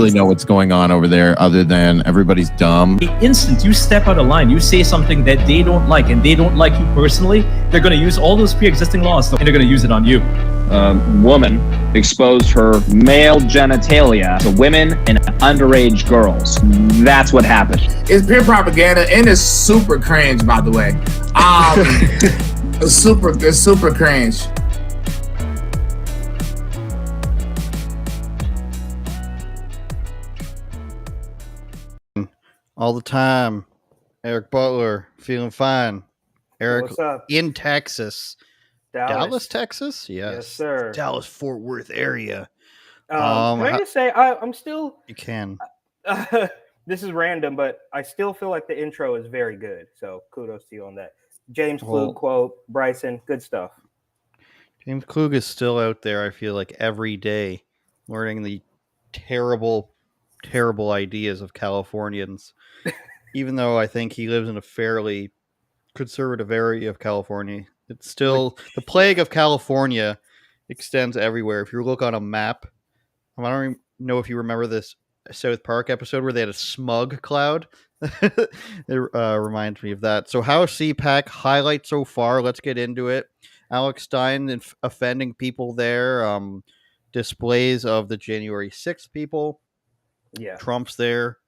really know what's going on over there other than everybody's dumb. The instant you step out of line, you say something that they don't like and they don't like you personally, they're going to use all those pre-existing laws and they're going to use it on you. Woman exposed her male genitalia to women and underage girls. That's what happened. It's pure propaganda and it's super cringe, by the way. It's super cringe. All the time, Eric Butler, feeling fine. Eric, what's up? In Texas. Dallas, Texas? Yes, sir. Dallas, Fort Worth area. Can I just say, I'm still... You can. This is random, but I still feel like the intro is very good. So kudos to you on that. James Klug quote, Bryson, good stuff. James Klug is still out there, I feel like, every day, learning the terrible, terrible ideas of Californians. Even though I think he lives in a fairly conservative area of California, it's still the plague of California extends everywhere. If you look on a map, I don't even know if you remember this South Park episode where they had a smug cloud. It reminds me of that. So how CPAC highlight so far? Let's get into it. Alex Stein offending people there. Displays of the January 6th people. Yeah. Trump's there.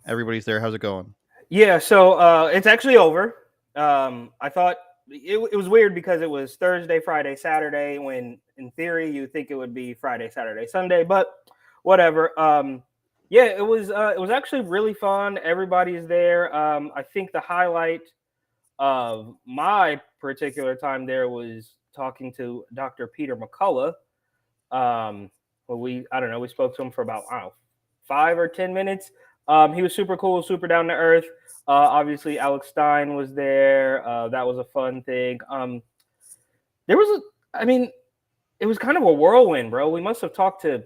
Everybody's there. How's it going? Yeah, so it's actually over. I thought it was weird because it was Thursday, Friday, Saturday, when in theory you think it would be Friday, Saturday, Sunday, but whatever. Yeah, it was actually really fun. Everybody's there. I think the highlight of my particular time there was talking to Dr. Peter McCullough. We spoke to him for about 5 or 10 minutes. He was super cool, super down to earth. Obviously, Alex Stein was there. That was a fun thing. It was kind of a whirlwind, bro. We must have talked to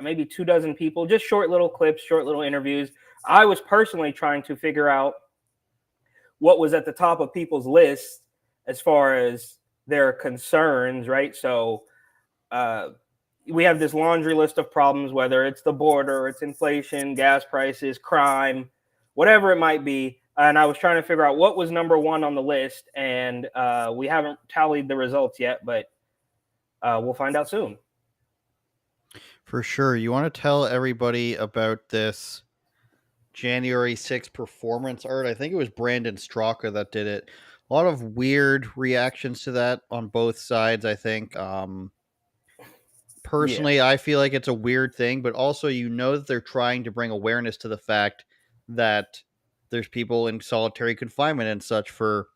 maybe 24 people, just short little clips, short little interviews. I was personally trying to figure out what was at the top of people's lists as far as their concerns, right? So we have this laundry list of problems, whether it's the border, it's inflation, gas prices, crime, whatever it might be. And I was trying to figure out what was number one on the list. And we haven't tallied the results yet, but we'll find out soon. For sure. You want to tell everybody about this January 6th performance art? I think it was Brandon Straka that did it. A lot of weird reactions to that on both sides, I think. Personally, I feel like it's a weird thing, but also that they're trying to bring awareness to the fact that there's people in solitary confinement and such for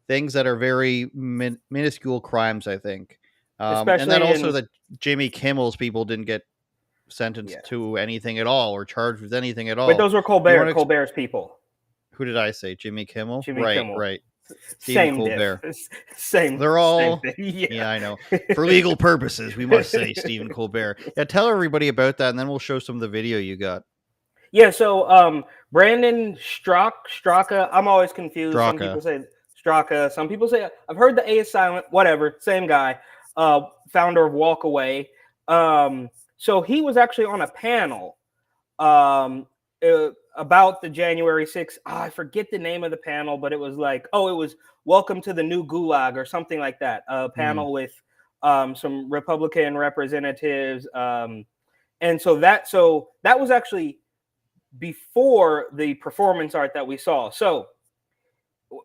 things that are very minuscule crimes, I think. And then also that Jimmy Kimmel's people didn't get sentenced to anything at all or charged with anything at all. But those were Colbert's people. Who did I say? Jimmy Kimmel? Kimmel. Right. Same Colbert. Same. They're all. Same thing. Yeah, I know. For legal purposes, we must say Stephen Colbert. Yeah, tell everybody about that, and then we'll show some of the video you got. Yeah. So, Brandon Straka. I'm always confused. Straka. Some people say Straka. Some people say I've heard the A is silent. Whatever. Same guy. Founder of Walk Away. So he was actually on a panel. About the January 6th. I forget the name of the panel, but it was like, it was Welcome to the New Gulag or something like that. A panel with some Republican representatives. And so that was actually before the performance art that we saw. So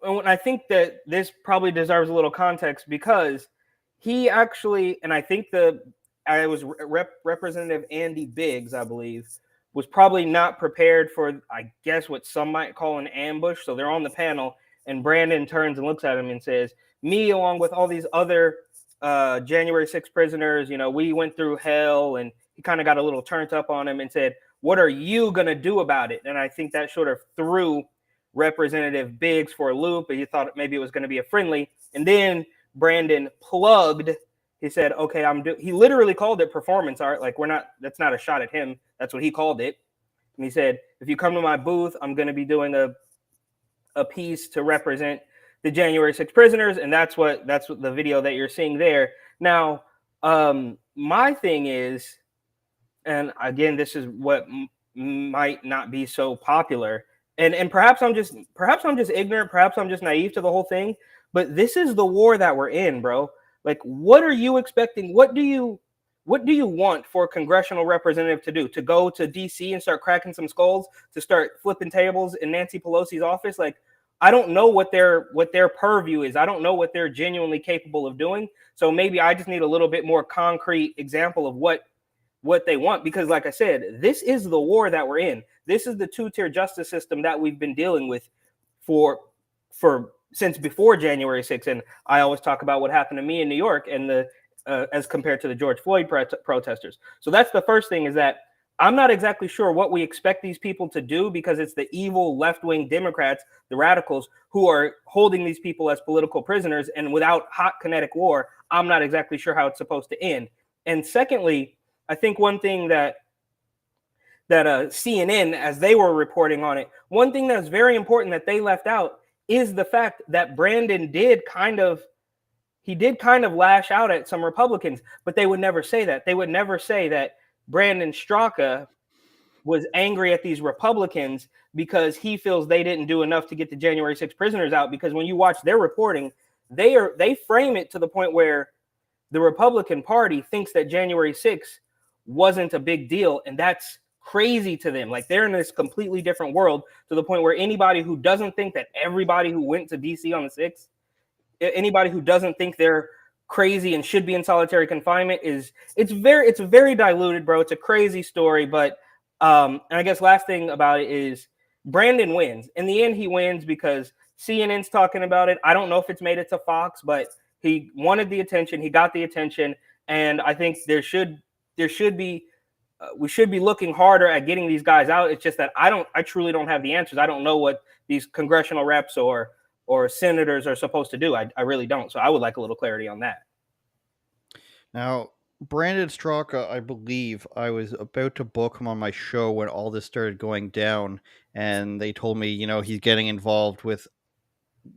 I think that this probably deserves a little context because he actually, and I think I was Representative Andy Biggs, I believe, was probably not prepared for, I guess, what some might call an ambush. So they're on the panel, and Brandon turns and looks at him and says, me, along with all these other January 6th prisoners, we went through hell. And he kind of got a little turned up on him and said, what are you going to do about it? And I think that sort of threw Representative Biggs for a loop. And he thought maybe it was going to be a friendly. And then Brandon plugged. He said, okay, he literally called it performance art. Like that's not a shot at him. That's what he called it. And he said, if you come to my booth, I'm going to be doing a piece to represent the January 6th prisoners. And that's what the video that you're seeing there. Now, my thing is, and again, this is what might not be so popular, and perhaps I'm just ignorant, perhaps I'm just naive to the whole thing, but this is the war that we're in, bro. Like, what are you expecting? What do you want for a congressional representative to do? To go to DC and start cracking some skulls, to start flipping tables in Nancy Pelosi's office? Like, I don't know what their purview is. I don't know what they're genuinely capable of doing. So maybe I just need a little bit more concrete example of what they want, because like I said, this is the war that we're in. This is the two-tier justice system that we've been dealing with for since before January 6th. And I always talk about what happened to me in New York and the as compared to the George Floyd protesters. So that's the first thing, is that I'm not exactly sure what we expect these people to do, because it's the evil left-wing Democrats, the radicals, who are holding these people as political prisoners. And without hot kinetic war, I'm not exactly sure how it's supposed to end. And secondly, I think one thing that CNN, as they were reporting on it, one thing that's very important that they left out is the fact that Brandon did kind of lash out at some Republicans, but they would never say that. They would never say that Brandon Straka was angry at these Republicans because he feels they didn't do enough to get the January 6th prisoners out. Because when you watch their reporting, they frame it to the point where the Republican Party thinks that January 6th wasn't a big deal, and that's crazy to them. Like, they're in this completely different world, to the point where anybody who doesn't think that everybody who went to DC on the 6th, anybody who doesn't think they're crazy and should be in solitary confinement, it's very diluted, bro. It's a crazy story. But and I guess last thing about it is Brandon wins. In the end, he wins because CNN's talking about it. I don't know if it's made it to Fox, but he wanted the attention. He got the attention, and I think we should be looking harder at getting these guys out. It's just that I truly don't have the answers. I don't know what these congressional reps or senators are supposed to do. I really don't. So I would like a little clarity on that. Now, Brandon Straka, I believe I was about to book him on my show when all this started going down, and they told me, he's getting involved with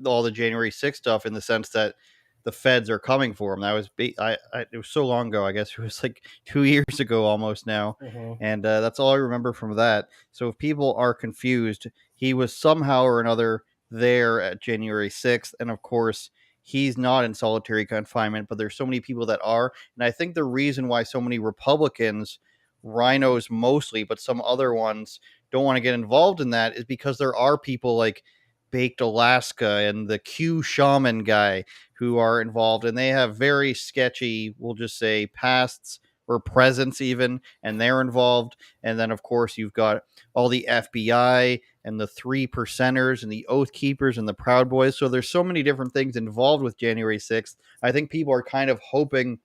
all the January 6th stuff, in the sense that the feds are coming for him. That was it was so long ago. I guess it was like 2 years ago almost now. Mm-hmm. And that's all I remember from that. So if people are confused, he was somehow or another there at January 6th. And of course, he's not in solitary confinement, but there's so many people that are. And I think the reason why so many Republicans, rhinos mostly, but some other ones, don't want to get involved in that is because there are people like Baked Alaska and the Q Shaman guy who are involved, and they have very sketchy, we'll just say, pasts or presence even, and they're involved. And then of course you've got all the FBI and the 3%ers and the Oath Keepers and the Proud Boys. So there's so many different things involved with January 6th. I think people are kind of hoping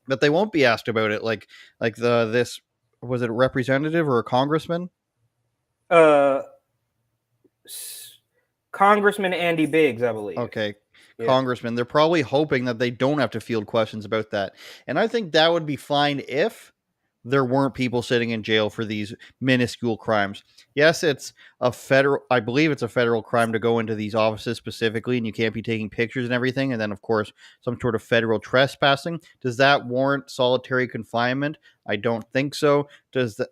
that they won't be asked about it, like this, was it a representative or a congressman? Congressman Andy Biggs, I believe. Okay. Yeah. Congressman. They're probably hoping that they don't have to field questions about that. And I think that would be fine if there weren't people sitting in jail for these minuscule crimes. Yes, I believe it's a federal crime to go into these offices specifically, and you can't be taking pictures and everything. And then, of course, some sort of federal trespassing. Does that warrant solitary confinement? I don't think so.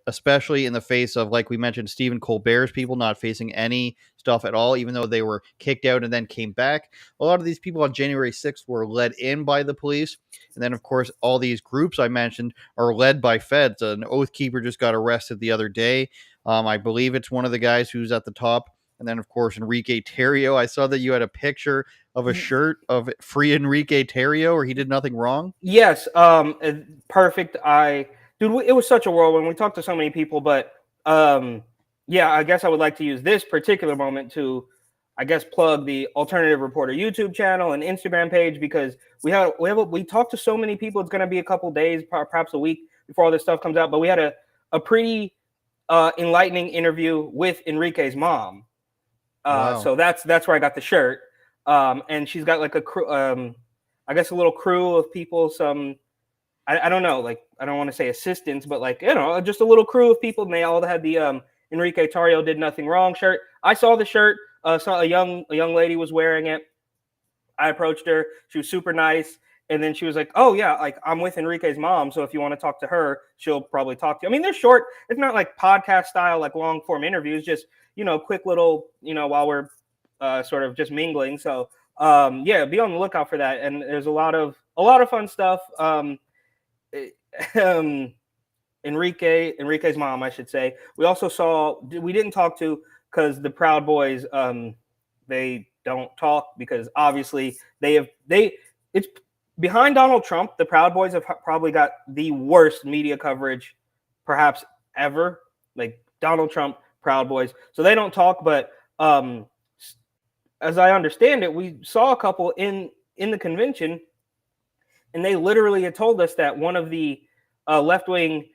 Especially in the face of, like we mentioned, Stephen Colbert's people not facing any stuff at all, even though they were kicked out and then came back. A lot of these people on January 6th were led in by the police. And then, of course, all these groups I mentioned are led by feds. An Oath Keeper just got arrested the other day. I believe it's one of the guys who's at the top. And then, of course, Enrique Tarrio. I saw that you had a picture of a shirt of Free Enrique Tarrio, or he did nothing wrong. Yes. Perfect. Dude, it was such a whirlwind. We talked to so many people, but yeah, I guess I would like to use this particular moment to, I guess, plug the Alternative Reporter YouTube channel and Instagram page, because we talked to so many people. It's going to be a couple days, perhaps a week before all this stuff comes out. But we had a pretty enlightening interview with Enrique's mom. Wow. So that's where I got the shirt. And she's got like a crew, I guess a little crew of people, I don't know, like, I don't want to say assistants, but like, just a little crew of people, and they all had the Enrique Tarrio did nothing wrong shirt. I saw the shirt, saw a young lady was wearing it. I approached her. She was super nice. And then she was like, "Oh yeah, like I'm with Enrique's mom, so if you want to talk to her, she'll probably talk to you." I mean, they're short. It's not like podcast style, like long form interviews. Just quick little, while we're sort of just mingling. So yeah, be on the lookout for that. And there's a lot of fun stuff. Enrique's mom, I should say. We also we didn't talk to because the Proud Boys, they don't talk because obviously it's behind Donald Trump. The Proud Boys have probably got the worst media coverage perhaps ever. Like Donald Trump, Proud Boys. So they don't talk, but as I understand it, we saw a couple in the convention, and they literally had told us that one of the left-wing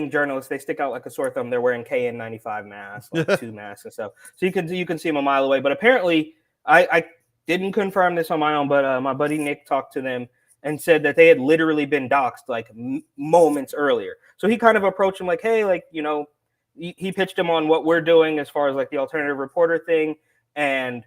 journalists, they stick out like a sore thumb. They're wearing KN95 masks, like 2 masks and stuff. So you can see them a mile away. But apparently, I didn't confirm this on my own, but my buddy Nick talked to them and said that they had literally been doxxed like moments earlier. So he kind of approached him like, hey, like, he pitched him on what we're doing as far as like the alternative reporter thing. And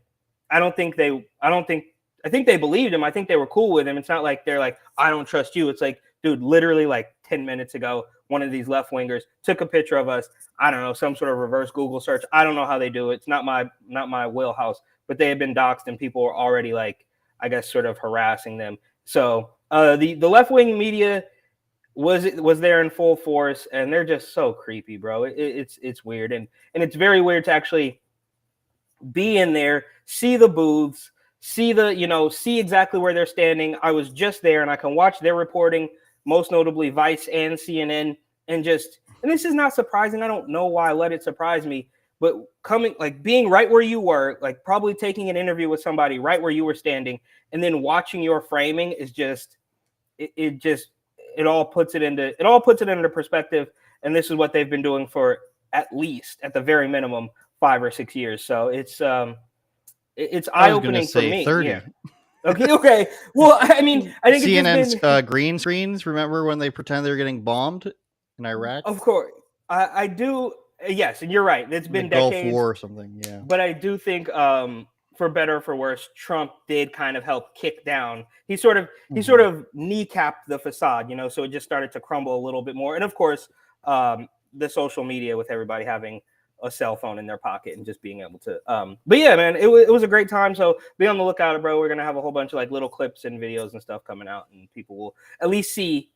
I think they believed him. I think they were cool with him. It's not like they're like, I don't trust you. It's like, dude, literally like 10 minutes ago, one of these left wingers took a picture of us. I don't know, some sort of reverse Google search. I don't know how they do it. It's not my wheelhouse, but they had been doxxed and people were already like, I guess, sort of harassing them. So the left wing media was there in full force, and they're just so creepy, bro. It's weird, and it's very weird to actually be in there, see the booths, see exactly where they're standing. I was just there, and I can watch their reporting, most notably Vice and CNN, and this is not surprising. I don't know why I let it surprise me, but being right where you were, like probably taking an interview with somebody right where you were standing, and then watching your framing is just, it all puts it into perspective. And this is what they've been doing for at the very minimum 5 or 6 years. So it's eye-opening for me. 30. Yeah. Okay. Well, I mean, I think CNN's it's been... green screens. Remember when they pretend they were getting bombed in Iraq? Of course, I do. Yes, and you're right. It's been the decades. Gulf War or something. Yeah. But I do think, for better or for worse, Trump did kind of help kick down. He sort of kneecapped the facade, so it just started to crumble a little bit more. And of course, the social media with everybody having a cell phone in their pocket and just being able to but yeah, man, it was a great time. So be on the lookout, bro. We're gonna have a whole bunch of like little clips and videos and stuff coming out, and people will at least see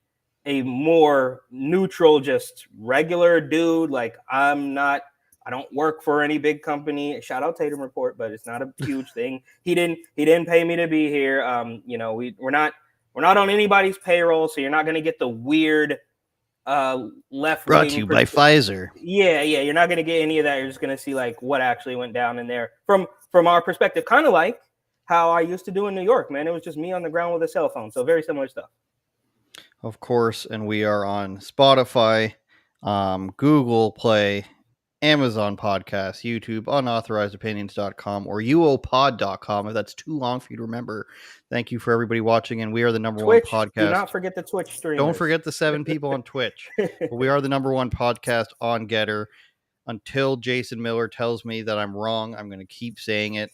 a more neutral, just regular dude. Like I don't work for any big company. Shout out Tatum Report, but it's not a huge thing. He didn't pay me to be here. We're not on anybody's payroll, so you're not gonna get the weird left brought to you by Pfizer. Yeah, you're not going to get any of that. You're just going to see like what actually went down in there from our perspective, kind of like how I used to do in New York, man. It was just me on the ground with a cell phone. So very similar stuff. Of course, and we are on Spotify, Google Play, Amazon Podcasts, YouTube, unauthorizedopinions.com, or uopod.com if that's too long for you to remember. Thank you for everybody watching, and we are the number Twitch, one podcast. Do not forget the Twitch stream. Don't forget the 7 people on Twitch. But we are the number one podcast on Getter. Until Jason Miller tells me that I'm wrong, I'm going to keep saying it.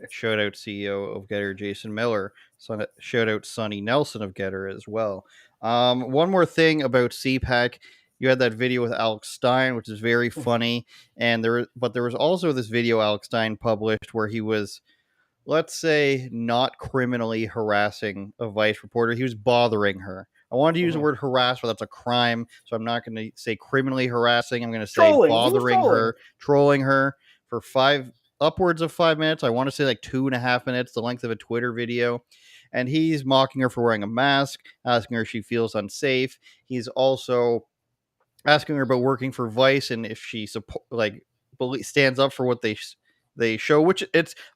Shout out CEO of Getter, Jason Miller. Shout out Sonny Nelson of Getter as well. One more thing about CPAC. You had that video with Alex Stein, which is very funny. And there was also this video Alex Stein published where he was, let's say, not criminally harassing a Vice reporter. He was bothering her. I wanted to use the word harass, but that's a crime. So I'm not going to say criminally harassing. I'm going to say bothering her, trolling her for upwards of 5 minutes. I want to say like 2.5 minutes, the length of a Twitter video. And he's mocking her for wearing a mask, asking her if she feels unsafe. He's also asking her about working for Vice and if she stands up for what they show, which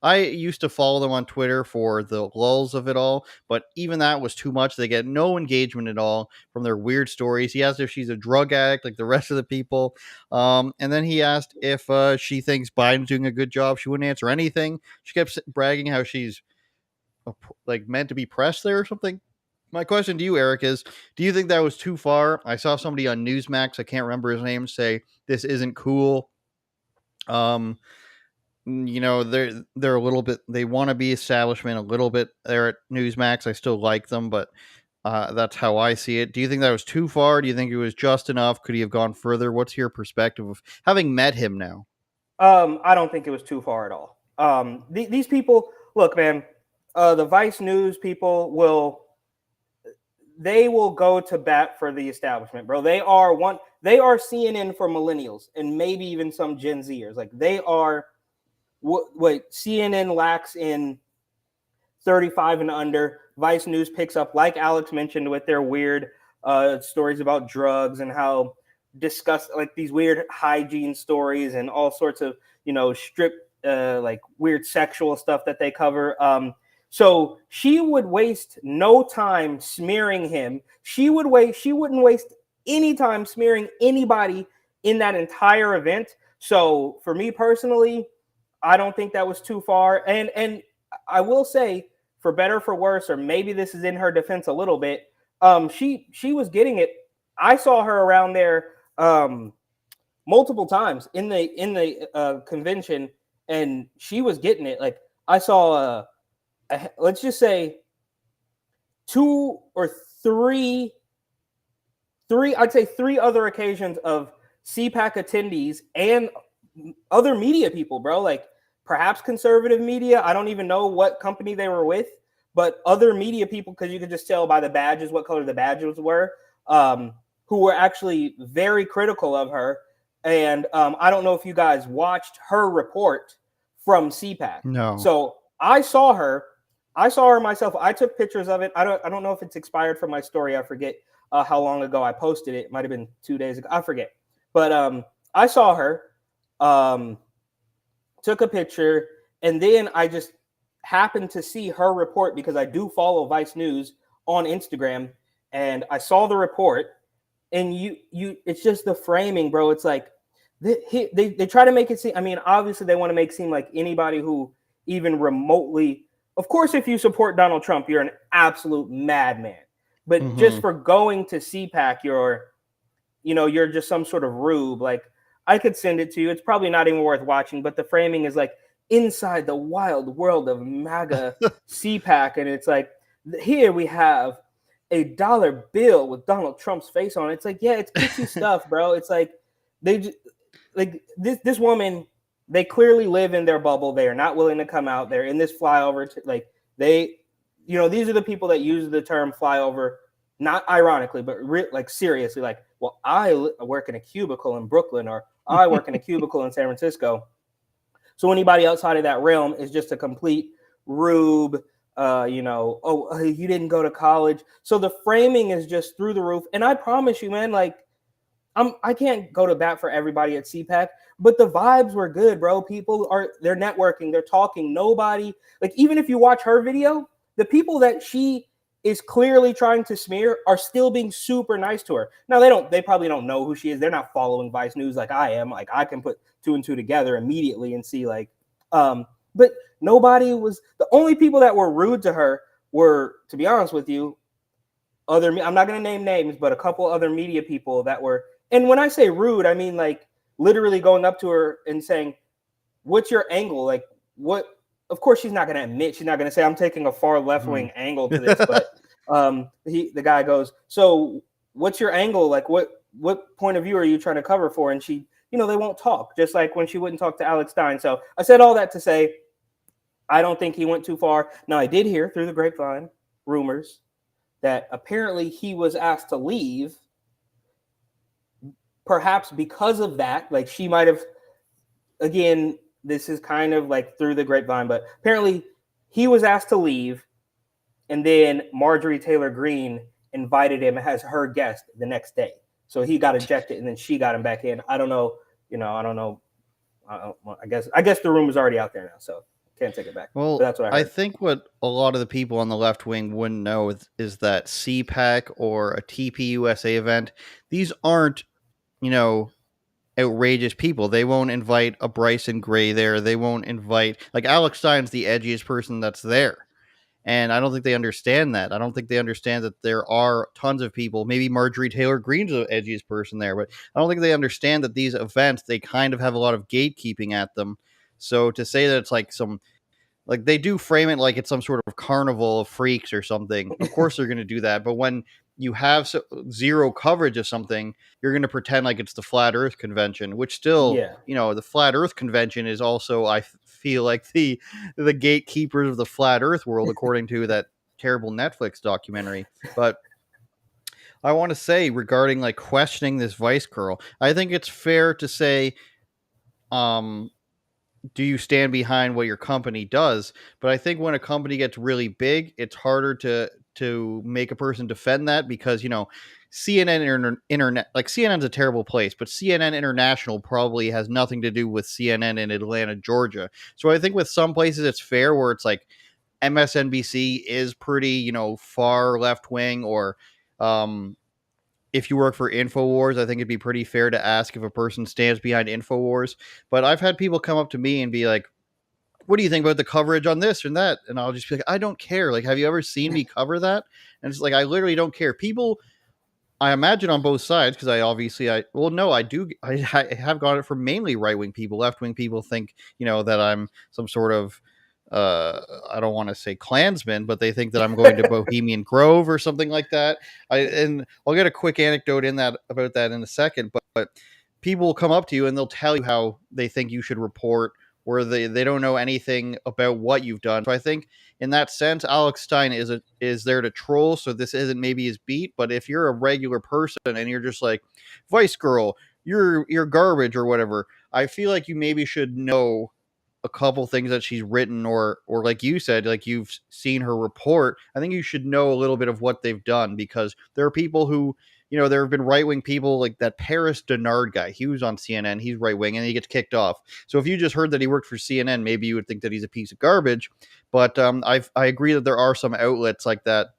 I used to follow them on Twitter for the lulls of it all, but even that was too much. They get no engagement at all from their weird stories. He asked if she's a drug addict like the rest of the people. And then he asked if she thinks Biden's doing a good job. She wouldn't answer anything. She kept bragging how she's like meant to be pressed there or something. My question to you, Eric, is do you think that was too far? I saw somebody on Newsmax, I can't remember his name, say this isn't cool. they're a little bit. They want to be establishment a little bit there at Newsmax. I still like them, but that's how I see it. Do you think that was too far? Do you think it was just enough? Could he have gone further? What's your perspective of having met him now? I don't think it was too far at all. These people, look, man, the Vice News people will go to bat for the establishment, bro. They are CNN for millennials and maybe even some Gen Zers. Like they are what CNN lacks in 35 and under. Vice News picks up, like Alex mentioned, with their weird stories about drugs and how like these weird hygiene stories and all sorts of strip like weird sexual stuff that they cover. So she would waste no time smearing him. She wouldn't waste any time smearing anybody in that entire event. So for me personally, I don't think that was too far. And I will say, for better or for worse, or maybe this is in her defense a little bit, she was getting it. I saw her around there multiple times in the convention, and she was getting it. Like I saw let's just say 2 or 3 I'd say 3 other occasions of CPAC attendees and other media people, bro. Like perhaps conservative media. I don't even know what company they were with, but other media people, because you could just tell by the badges what color the badges were, who were actually very critical of her. And I don't know if you guys watched her report from CPAC. No. So I saw her myself. I took pictures of it. I don't know if it's expired from my story. I forget how long ago I posted it. It might have been 2 days ago. I forget. But I saw her, took a picture, and then I just happened to see her report because I do follow Vice News on Instagram, and I saw the report. And it's just the framing, bro. It's like they try to make it seem. I mean, obviously they want to make it seem like anybody who even remotely. Of course, if you support Donald Trump, you're an absolute madman. But just for going to CPAC, you're just some sort of rube. Like I could send it to you. It's probably not even worth watching. But the framing is like inside the wild world of MAGA CPAC, and it's like here we have a dollar bill with Donald Trump's face on it. It's like, yeah, it's kitschy stuff, bro. It's like this woman, they clearly live in their bubble. They are not willing to come out. They're in this flyover. These are the people that use the term flyover, not ironically, but seriously. Like, well, I work in a cubicle in Brooklyn, or I work in a cubicle in San Francisco. So anybody outside of that realm is just a complete rube. You didn't go to college. So the framing is just through the roof. And I promise you, man, like I can't go to bat for everybody at CPAC, but the vibes were good, bro. They're networking, they're talking. Nobody, like, even if you watch her video, the people that she is clearly trying to smear are still being super nice to her. Now they probably don't know who she is. They're not following Vice News like I am. Like I can put 2 and 2 together immediately and see but nobody was. The only people that were rude to her were, to be honest with you, I'm not going to name names, but a couple other media people that were. And when I say rude, I mean like literally going up to her and saying, "What's your angle? Like what?" Of course, she's not going to admit. She's not going to say, "I'm taking a far left wing angle to this." But the guy goes, "So what's your angle? Like what point of view are you trying to cover for?" And she. They won't talk, just like when she wouldn't talk to Alex Stein. So I said all that to say, I don't think he went too far. Now, I did hear through the grapevine rumors that apparently he was asked to leave, perhaps because of that. Like she might have, again, this is kind of like through the grapevine, but apparently he was asked to leave, and then Marjorie Taylor Greene invited him as her guest the next day. So he got ejected, and then she got him back in. I don't know. I don't know. I guess the rumor's already out there now, so can't take it back. Well, but that's what I heard. I think what a lot of the people on the left wing wouldn't know is that CPAC or a TPUSA event, these aren't, outrageous people. They won't invite a Bryson Gray there. They won't invite, like, Alex Stein's the edgiest person that's there. And I don't think they understand that. I don't think they understand that there are tons of people. Maybe Marjorie Taylor Greene's the edgiest person there, but I don't think they understand that these events, they kind of have a lot of gatekeeping at them. So to say that it's like some, like they do frame it like it's some sort of carnival of freaks or something. Of course they're going to do that, but when you have zero coverage of something, you're going to pretend like it's the Flat Earth Convention, which still, Yeah. the Flat Earth Convention is also, I feel like the gatekeepers of the flat Earth world, according to that terrible Netflix documentary. But I want to say regarding like questioning this Vice girl, I think it's fair to say, um, do you stand behind what your company does? But I think when a company gets really big, it's harder to make a person defend that because CNN internet, like CNN's a terrible place, but CNN International probably has nothing to do with CNN in Atlanta, Georgia. So I think with some places it's fair where it's like MSNBC is pretty far left wing, or um, if you work for InfoWars, I think it'd be pretty fair to ask if a person stands behind InfoWars. But I've had people come up to me and be like, what do you think about the coverage on this and that? And I'll just be like, I don't care. Like, have you ever seen me cover that? And it's like, I literally don't care. People, I imagine on both sides, because I do. I have got it from mainly right wing people. Left wing people think, that I'm some sort of, I don't want to say Klansman, but they think that I'm going to Bohemian Grove or something like that. And I'll get a quick anecdote about that in a second. But people will come up to you and they'll tell you how they think you should report, where they don't know anything about what you've done. So I think in that sense, Alex Stein is there to troll. So this isn't maybe his beat, but if you're a regular person and you're just like, Vice girl, you're garbage or whatever, I feel like you maybe should know a couple things that she's written, or like you said, like you've seen her report. I think you should know a little bit of what they've done, because there are people who, there have been right-wing people like that Paris Denard guy. He was on CNN. He's right-wing and he gets kicked off. So if you just heard that he worked for CNN, maybe you would think that he's a piece of garbage. But I agree that there are some outlets like that.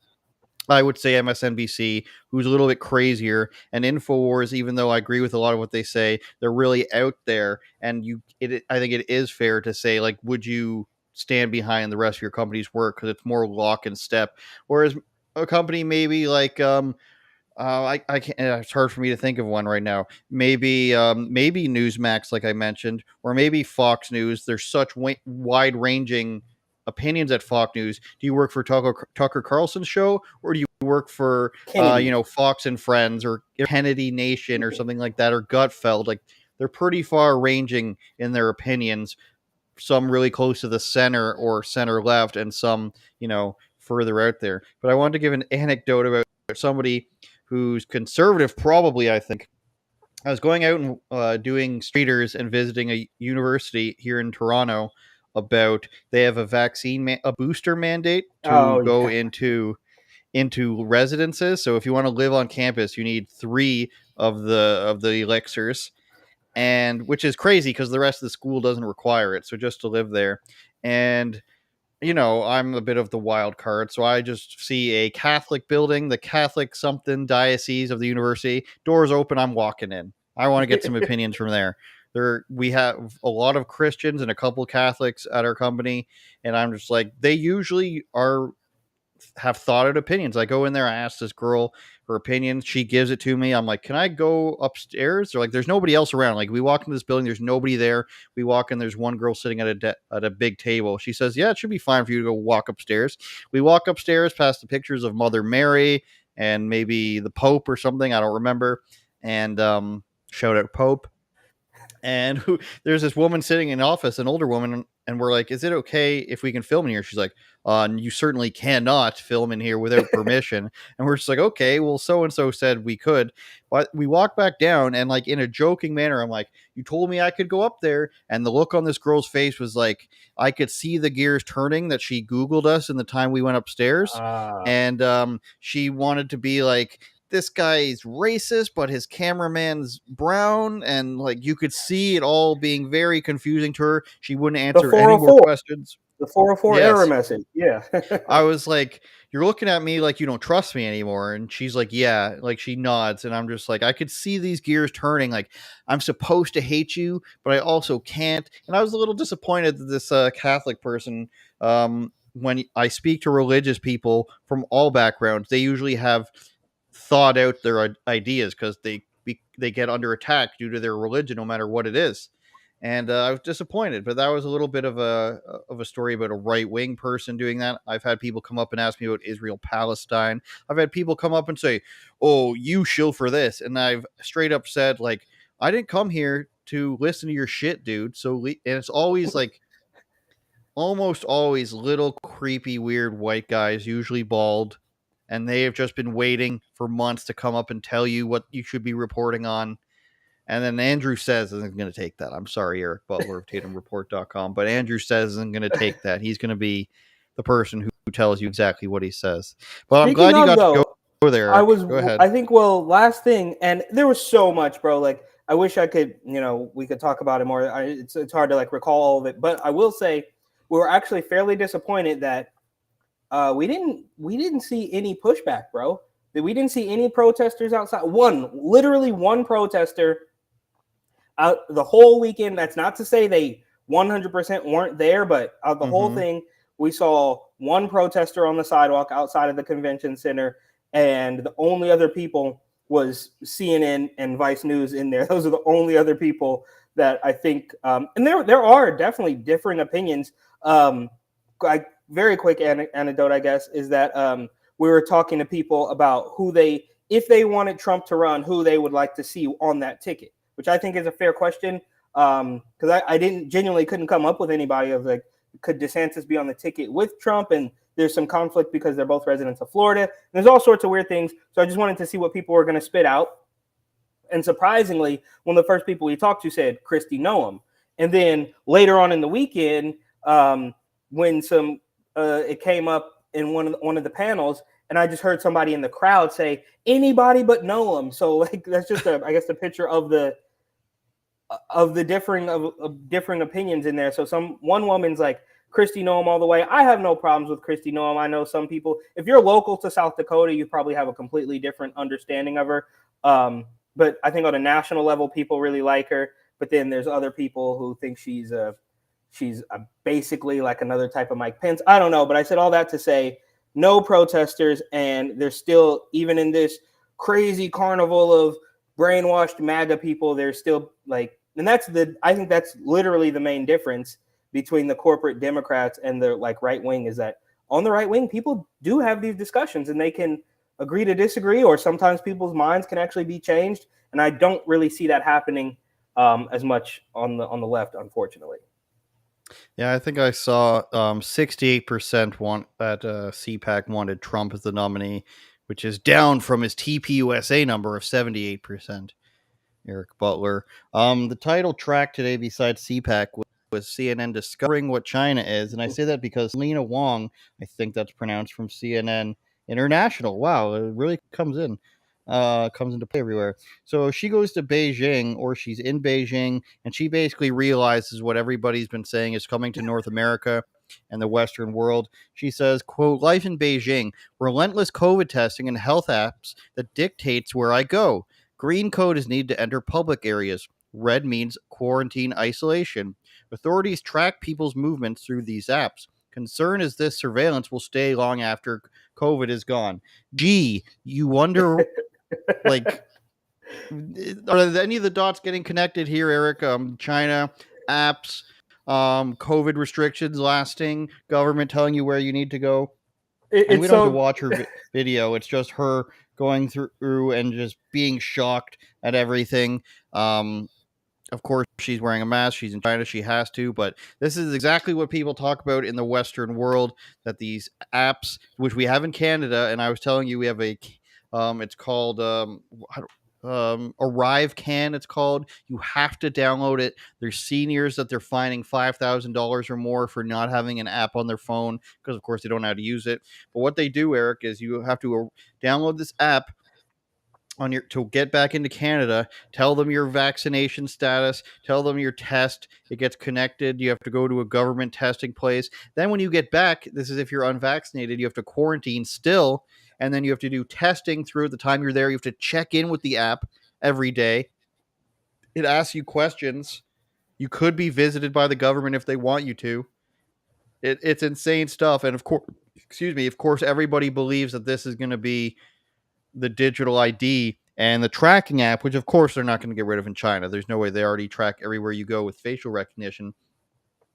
I would say MSNBC, who's a little bit crazier, and InfoWars, even though I agree with a lot of what they say, they're really out there. And I think it is fair to say, like, would you stand behind the rest of your company's work because it's more lock and step? Whereas a company maybe like I can't. It's hard for me to think of one right now. Maybe Newsmax, like I mentioned, or maybe Fox News. There's such wide ranging opinions at Fox News. Do you work for Tucker Carlson's show, or do you work for Fox and Friends, or Kennedy Nation, or something like that, or Gutfeld? Like, they're pretty far ranging in their opinions. Some really close to the center or center left, and some further out there. But I wanted to give an anecdote about somebody who's conservative, probably. I think I was going out and doing streeters and visiting a university here in Toronto. They have a booster mandate to go into residences. So if you want to live on campus, you need 3 of the elixirs, and which is crazy because the rest of the school doesn't require it. So just to live there. And I'm a bit of the wild card, so I just see a Catholic building, the Catholic something diocese of the university. Doors open, I'm walking in. I want to get some opinions from there. We have a lot of Christians and a couple Catholics at our company, and I'm just like, they usually have thought out opinions. I go in there, I ask this girl her opinion, she gives it to me. I'm like, can I go upstairs? They're like, there's nobody else around. Like, we walk into this building, there's nobody there. We walk in, there's one girl sitting at a big table. She says, yeah, it should be fine for you to go walk upstairs. We walk upstairs past the pictures of Mother Mary and maybe the Pope or something, I don't remember. And shout out Pope. And there's this woman sitting in office, an older woman, and we're like, is it okay if we can film in here? She's like, you certainly cannot film in here without permission. And we're just like, okay, well, so-and-so said we could. But we walk back down, and like in a joking manner, I'm like, you told me I could go up there. And the look on this girl's face was like, I could see the gears turning that she Googled us in the time we went upstairs. And she wanted to be like, this guy's racist, but his cameraman's brown, and like you could see it all being very confusing to her. She wouldn't answer any more questions. The 404 error message. Yeah. I was like, you're looking at me like you don't trust me anymore. And she's like, yeah, like she nods. And I'm just like, I could see these gears turning. Like, I'm supposed to hate you, but I also can't. And I was a little disappointed that this Catholic person, when I speak to religious people from all backgrounds, they usually have thought out their ideas because they get under attack due to their religion, no matter what it is. And I was disappointed, but that was a little bit of a story about a right wing person doing that. I've had people come up and ask me about Israel Palestine. I've had people come up and say, "Oh, you shill for this," and I've straight up said, like, I didn't come here to listen to your shit, dude. So and it's always like almost always little creepy weird white guys, usually bald, and they have just been waiting for months to come up and tell you what you should be reporting on. And then Andrew says isn't going to take that. I'm sorry, Eric Butler of TatumReport.com, but Andrew says isn't going to take that. He's going to be the person who tells you exactly what he says. But I'm glad you got to go there. I was. Go ahead. I think. Well, last thing, and there was so much, bro. Like, I wish I could. We could talk about it more. It's hard to like recall all of it, but I will say we were actually fairly disappointed that we didn't see any pushback, bro. That we didn't see any protesters outside. Literally one protester out the whole weekend. That's not to say they 100% weren't there, but the whole thing, we saw one protester on the sidewalk outside of the convention center, and the only other people was CNN and Vice News in there. Those are the only other people that I think, and there are definitely different opinions. Very quick anecdote, I guess, is that we were talking to people about if they wanted Trump to run, who they would like to see on that ticket, which I think is a fair question. Because I couldn't come up with anybody of like, could DeSantis be on the ticket with Trump? And there's some conflict because they're both residents of Florida. There's all sorts of weird things. So I just wanted to see what people were going to spit out. And surprisingly, one of the first people we talked to said Kristi Noem. And then later on in the weekend, when it came up in one of the panels, and I just heard somebody in the crowd say anybody but Noem. So like that's just I guess the picture of the differing opinions in there. So one woman's like Kristi Noem all the way. I have no problems with Kristi Noem. I know some people, if you're local to South Dakota, you probably have a completely different understanding of her. But I think on a national level, people really like her. But then there's other people who think she's basically like another type of Mike Pence. I don't know, but I said all that to say no protesters, and there's still, even in this crazy carnival of brainwashed MAGA people, there's still like, and I think that's literally the main difference between the corporate Democrats and the like right wing, is that on the right wing, people do have these discussions and they can agree to disagree, or sometimes people's minds can actually be changed. And I don't really see that happening as much on the left, unfortunately. Yeah, I think I saw 68% want that CPAC wanted Trump as the nominee, which is down from his TPUSA number of 78%. Eric Butler. The title track today, besides CPAC, was CNN discovering what China is, and I say that because Lena Wong, I think that's pronounced, from CNN International. Wow, it really comes into play everywhere. So she goes to Beijing, or she's in Beijing, and she basically realizes what everybody's been saying is coming to North America and the Western world. She says, quote, "Life in Beijing, relentless COVID testing and health apps that dictates where I go. Green code is needed to enter public areas. Red means quarantine isolation. Authorities track people's movements through these apps. Concern is this surveillance will stay long after COVID is gone." Gee, you wonder, like, are any of the dots getting connected here, Eric? China, apps, COVID restrictions lasting, government telling you where you need to go. And we don't have to watch her video. It's just her going through and just being shocked at everything. Of course, she's wearing a mask. She's in China. She has to. But this is exactly what people talk about in the Western world, that these apps, which we have in Canada, and I was telling you we have it's called Arrive Can, it's called. You have to download it. There's seniors that they're fining $5,000 or more for not having an app on their phone because, of course, they don't know how to use it. But what they do, Eric, is you have to download this app to get back into Canada, tell them your vaccination status, tell them your test. It gets connected. You have to go to a government testing place. Then when you get back, this is if you're unvaccinated, you have to quarantine still, and then you have to do testing through the time you're there. You have to check in with the app every day. It asks you questions. You could be visited by the government if they want you to. It's insane stuff. And of course, everybody believes that this is going to be the digital ID, And the tracking app, which of course they're not going to get rid of in China. There's no way. They already track everywhere you go with facial recognition.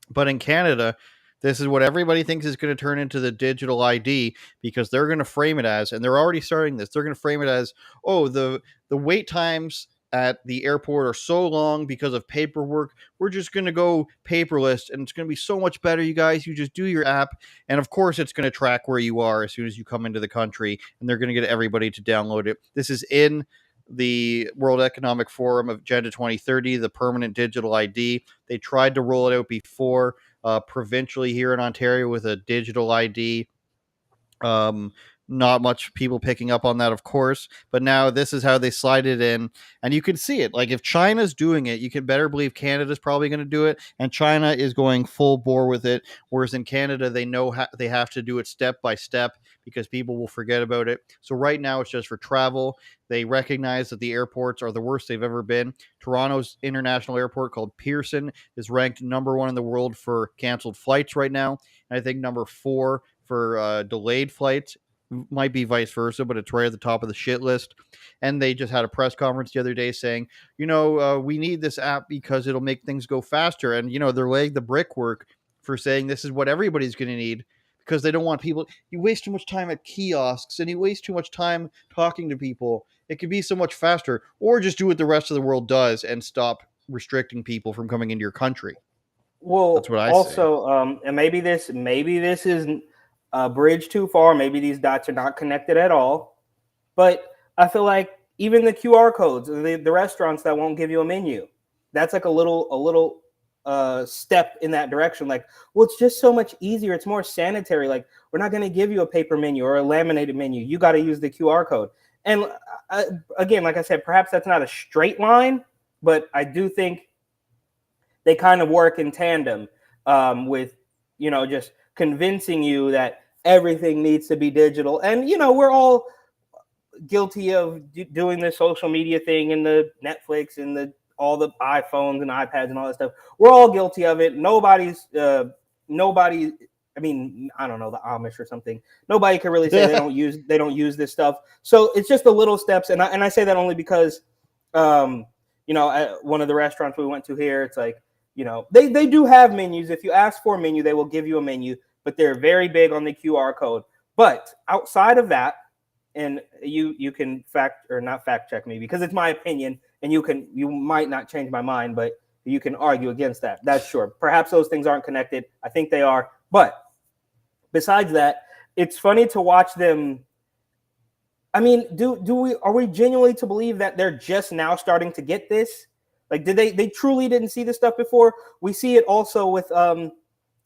But in Canada, this is what everybody thinks is going to turn into the digital ID, because they're going to frame it as, and they're already starting this, they're going to frame it as, oh, the wait times at the airport are so long because of paperwork. We're just going to go paperless, and it's going to be so much better, you guys. You just do your app. And of course, it's going to track where you are as soon as you come into the country, and they're going to get everybody to download it. This is in the World Economic Forum of Agenda 2030, the permanent digital ID. They tried to roll it out before provincially here in Ontario with a digital ID. Not much people picking up on that, of course, but now this is how they slide it in, and you can see it. Like, if China's doing it, you can better believe Canada's probably going to do it, and China is going full bore with it. Whereas in Canada, they know they have to do it step by step because people will forget about it. So right now, it's just for travel. They recognize that the airports are the worst they've ever been. Toronto's international airport, called Pearson, is ranked number 1 in the world for canceled flights right now, and I think number 4 for delayed flights. Might be vice versa, but it's right at the top of the shit list. And they just had a press conference the other day saying, we need this app because it'll make things go faster. And, they're laying the brickwork for saying this is what everybody's going to need, because they don't want people. You waste too much time at kiosks, and you waste too much time talking to people. It could be so much faster. Or just do what the rest of the world does and stop restricting people from coming into your country. Well, that's what I also, and maybe this is a bridge too far. Maybe these dots are not connected at all. But I feel like even the QR codes, the restaurants that won't give you a menu, that's like a little step in that direction. Like, well, it's just so much easier. It's more sanitary. Like, we're not going to give you a paper menu or a laminated menu. You got to use the QR code. And again, like I said, perhaps that's not a straight line, but I do think they kind of work in tandem with, just convincing you that everything needs to be digital. And, we're all guilty of doing the social media thing and the Netflix and all the iPhones and iPads and all that stuff. We're all guilty of it. Nobody, I mean, I don't know, the Amish or something. Nobody can really say they don't use this stuff. So it's just the little steps. And I say that only because, at one of the restaurants we went to here, it's like, they do have menus. If you ask for a menu, they will give you a menu, but they're very big on the QR code. But outside of that, and you can not fact check me because it's my opinion, and you might not change my mind, but you can argue against that. That's sure. Perhaps those things aren't connected. I think they are. But besides that, it's funny to watch them. I mean, are we genuinely to believe that they're just now starting to get this? Like, did they truly didn't see this stuff before? We see it also with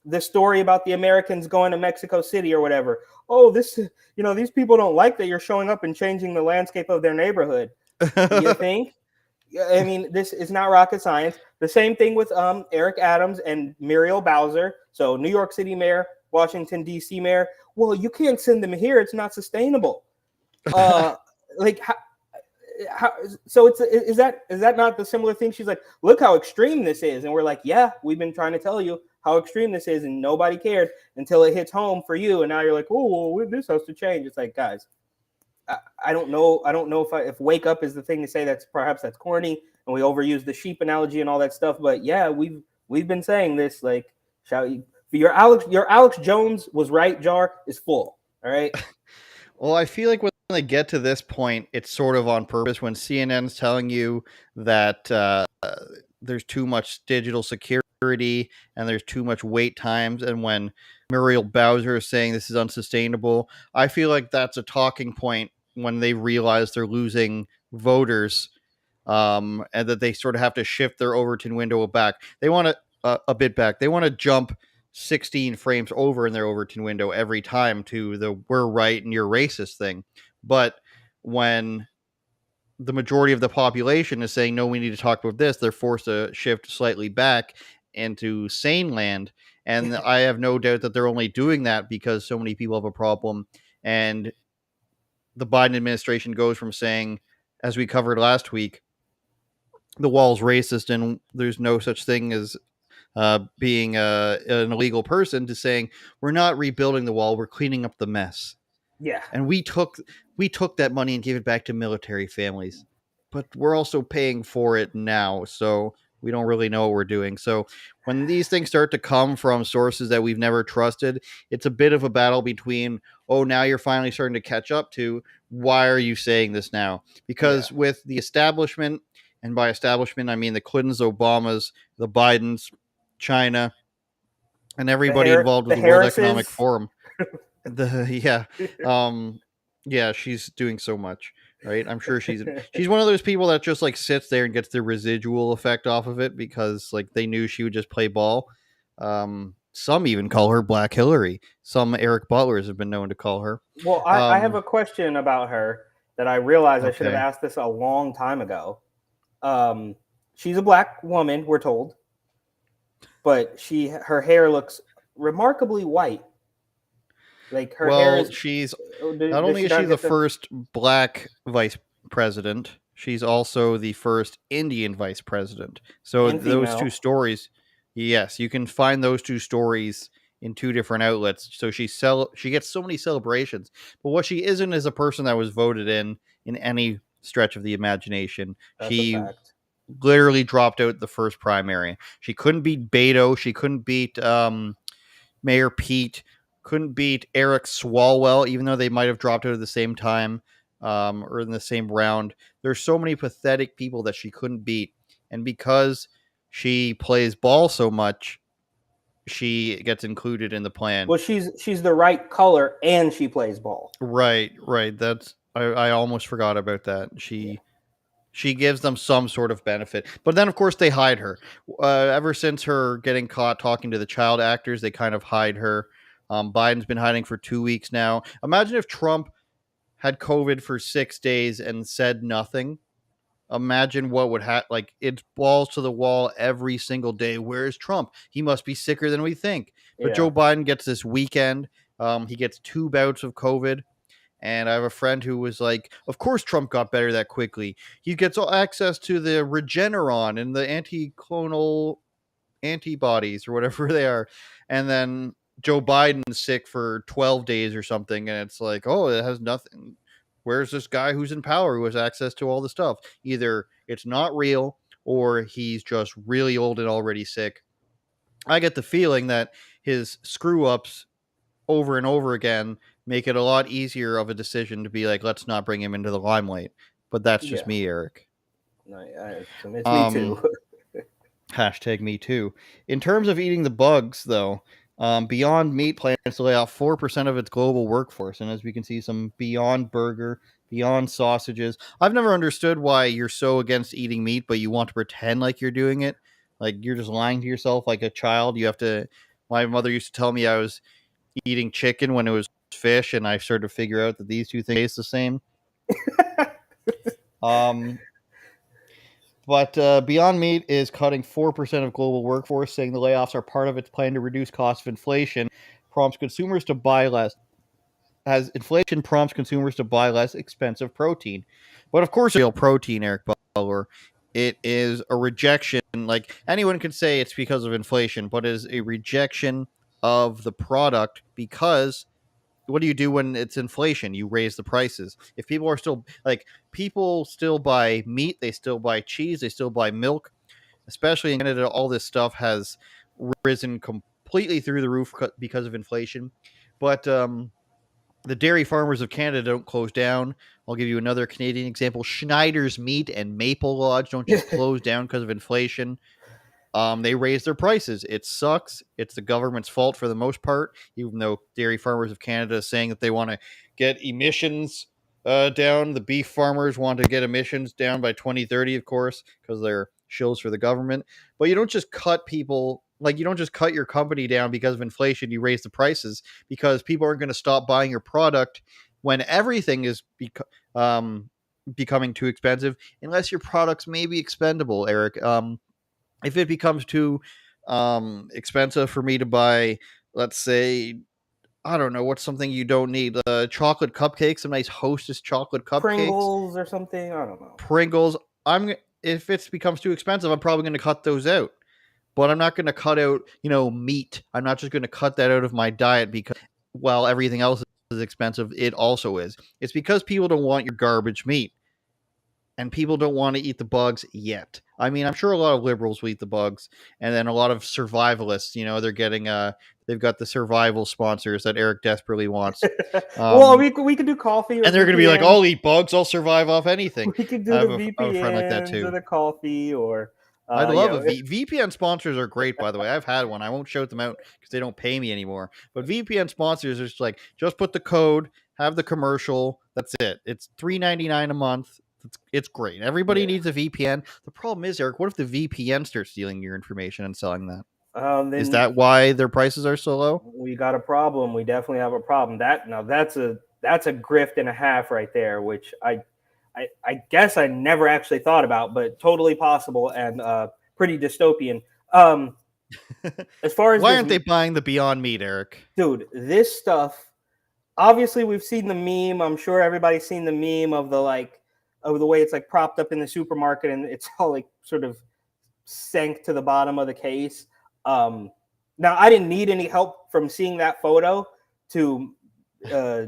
the story about the Americans going to Mexico City or whatever. Oh, these people don't like that you're showing up and changing the landscape of their neighborhood. You think? I mean, this is not rocket science. The same thing with Eric Adams and Muriel Bowser. So New York City mayor, Washington, D.C. mayor. Well, you can't send them here. It's not sustainable. So is that not the similar thing? She's like, look how extreme this is. And we're like, yeah, we've been trying to tell you how extreme this is, and nobody cared until it hits home for you. And now you're like, oh, well, this has to change. It's like, guys, I don't know if wake up is the thing to say. That's corny, and we overuse the sheep analogy and all that stuff. But yeah, we've been saying this. Like, your Alex Jones was right jar is full. All right. Well, I feel like when they get to this point, it's sort of on purpose. When CNN's telling you that there's too much digital security and there's too much wait times, and when Muriel Bowser is saying this is unsustainable, I feel like that's a talking point when they realize they're losing voters, and that they sort of have to shift their Overton window back. They want to a bit back. They want to jump 16 frames over in their Overton window every time to the we're right and you're racist thing. But when the majority of the population is saying, no, we need to talk about this, they're forced to shift slightly back into sane land. And I have no doubt that they're only doing that because so many people have a problem. And the Biden administration goes from saying, as we covered last week, the wall's racist and there's no such thing as being an illegal person, to saying we're not rebuilding the wall, we're cleaning up the mess. Yeah. And we took that money and gave it back to military families. but we're also paying for it now, so we don't really know what we're doing. So when these things start to come from sources that we've never trusted, it's a bit of a battle between, oh, now you're finally starting to catch up to, why are you saying this now? Because with the establishment, and by establishment, I mean the Clintons, Obamas, the Bidens, China, and everybody involved with the World Economic Forum. Yeah, she's doing so much, right? I'm sure she's one of those people that just like sits there and gets the residual effect off of it because like they knew she would just play ball. Some even call her Black Hillary. Some Eric Butlers have been known to call her. Well, I have a question about her that I realized I should have asked this a long time ago. She's a black woman, we're told, but her hair looks remarkably white. Like her hair is. She's not only is she the first black vice president, she's also the first Indian vice president. So those two stories, yes, you can find those two stories in two different outlets. So she gets so many celebrations, but what she isn't is a person that was voted in any stretch of the imagination. She literally dropped out the first primary. She couldn't beat Beto. She couldn't beat Mayor Pete. Couldn't beat Eric Swalwell, even though they might have dropped out at the same time or in the same round. There's so many pathetic people that she couldn't beat. And because she plays ball so much, she gets included in the plan. Well, she's the right color and she plays ball. Right. That's I almost forgot about that. She gives them some sort of benefit. But then, of course, they hide her. Ever since her getting caught talking to the child actors, they kind of hide her. Biden's been hiding for 2 weeks now. Imagine if Trump had COVID for 6 days and said nothing. Imagine what would happen. Like, it's balls to the wall every single day. Where's Trump? He must be sicker than we think. But Joe Biden gets this weekend. He gets 2 bouts of COVID. And I have a friend who was like, of course Trump got better that quickly. He gets access to the Regeneron and the anti-clonal antibodies or whatever they are. And then Joe Biden's sick for 12 days or something. And it's like, oh, it has nothing. Where's this guy who's in power who has access to all the stuff? Either it's not real or he's just really old and already sick. I get the feeling that his screw-ups over and over again make it a lot easier of a decision to be like, let's not bring him into the limelight. But that's just me, Eric. It's me too. Hashtag me too. In terms of eating the bugs, though, Beyond Meat plans to lay off 4% of its global workforce. And as we can see, some Beyond Burger, Beyond Sausages. I've never understood why you're so against eating meat, but you want to pretend like you're doing it. Like you're just lying to yourself like a child. My mother used to tell me I was eating chicken when it was fish, and I started to figure out that these two things taste the same. But Beyond Meat is cutting 4% of global workforce, saying the layoffs are part of its plan to reduce costs of inflation, prompts consumers to buy less. As inflation prompts consumers to buy less expensive protein. But of course, real protein, Eric Butler, it is a rejection. Like anyone can say it's because of inflation, but it is a rejection of the product because what do you do when it's inflation? You raise the prices. If people still buy meat, they still buy cheese, they still buy milk, especially in Canada, all this stuff has risen completely through the roof because of inflation. But the dairy farmers of Canada don't close down. I'll give you another Canadian example. Schneider's Meat and Maple Lodge don't just close down because of inflation. They raise their prices. It sucks. It's the government's fault for the most part, even though Dairy Farmers of Canada is saying that they want to get emissions down. The beef farmers want to get emissions down by 2030, of course, because they're shills for the government. But you don't just cut people, like you don't just cut your company down because of inflation. You raise the prices because people aren't going to stop buying your product when everything is becoming too expensive, unless your products may be expendable, Eric. If it becomes too expensive for me to buy, let's say, I don't know, what's something you don't need? Chocolate cupcakes, some nice Hostess chocolate cupcakes. Pringles or something, I don't know. Pringles. If it becomes too expensive, I'm probably going to cut those out. But I'm not going to cut out, meat. I'm not just going to cut that out of my diet because while everything else is expensive, it also is. It's because people don't want your garbage meat. and people don't want to eat the bugs yet. I mean, I'm sure a lot of liberals will eat the bugs, and then a lot of survivalists, they're getting they've got the survival sponsors that Eric desperately wants. Well, we could do coffee, or and they're going to be like, VPN. "I'll eat bugs. I'll survive off anything." We could do I the have a friend like that VPNs too. or the coffee, or I'd love VPN sponsors are great, by the way. I've had one. I won't shout them out because they don't pay me anymore. But VPN sponsors are just like, just put the code, have the commercial. That's it. It's $3.99 a month. It's great. Everybody needs a VPN. The problem is, Eric, what if the VPN starts stealing your information and selling that? Then Is that why their prices are so low? We got a problem. We definitely have a problem. That's a grift and a half right there, which I guess I never actually thought about, but totally possible and pretty dystopian. As far as why aren't they buying the Beyond Meat, Eric? Dude, this stuff. Obviously, we've seen the meme. I'm sure everybody's seen the meme of the way it's like propped up in the supermarket and it's all like sort of sank to the bottom of the case. Now, I didn't need any help from seeing that photo to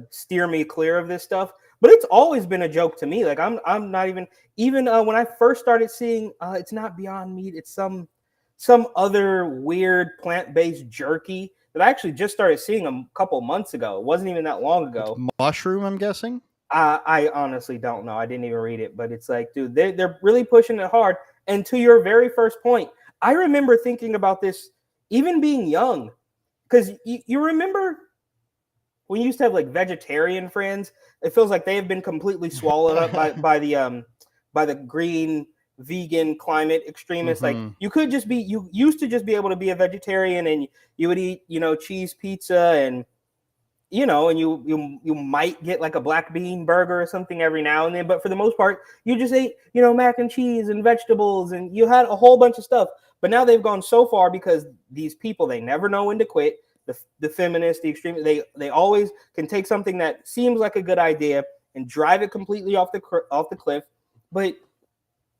steer me clear of this stuff. But it's always been a joke to me. Like I'm not even when I first started seeing it's not Beyond Meat, it's some other weird plant-based jerky that I actually just started seeing a couple months ago. It wasn't even that long ago. It's mushroom, I'm guessing. I honestly don't know. I didn't even read it, but it's like, dude, they're really pushing it hard. And to your very first point, I remember thinking about this even being young, because you remember when you used to have like vegetarian friends. It feels like they have been completely swallowed up by the green vegan climate extremists. Mm-hmm. Like you used to just be able to be a vegetarian and you would eat, cheese pizza and you might get like a black bean burger or something every now and then, but for the most part you just ate mac and cheese and vegetables and you had a whole bunch of stuff. But now they've gone so far because these people, they never know when to quit. The feminists, the extremists, they always can take something that seems like a good idea and drive it completely off the cliff. But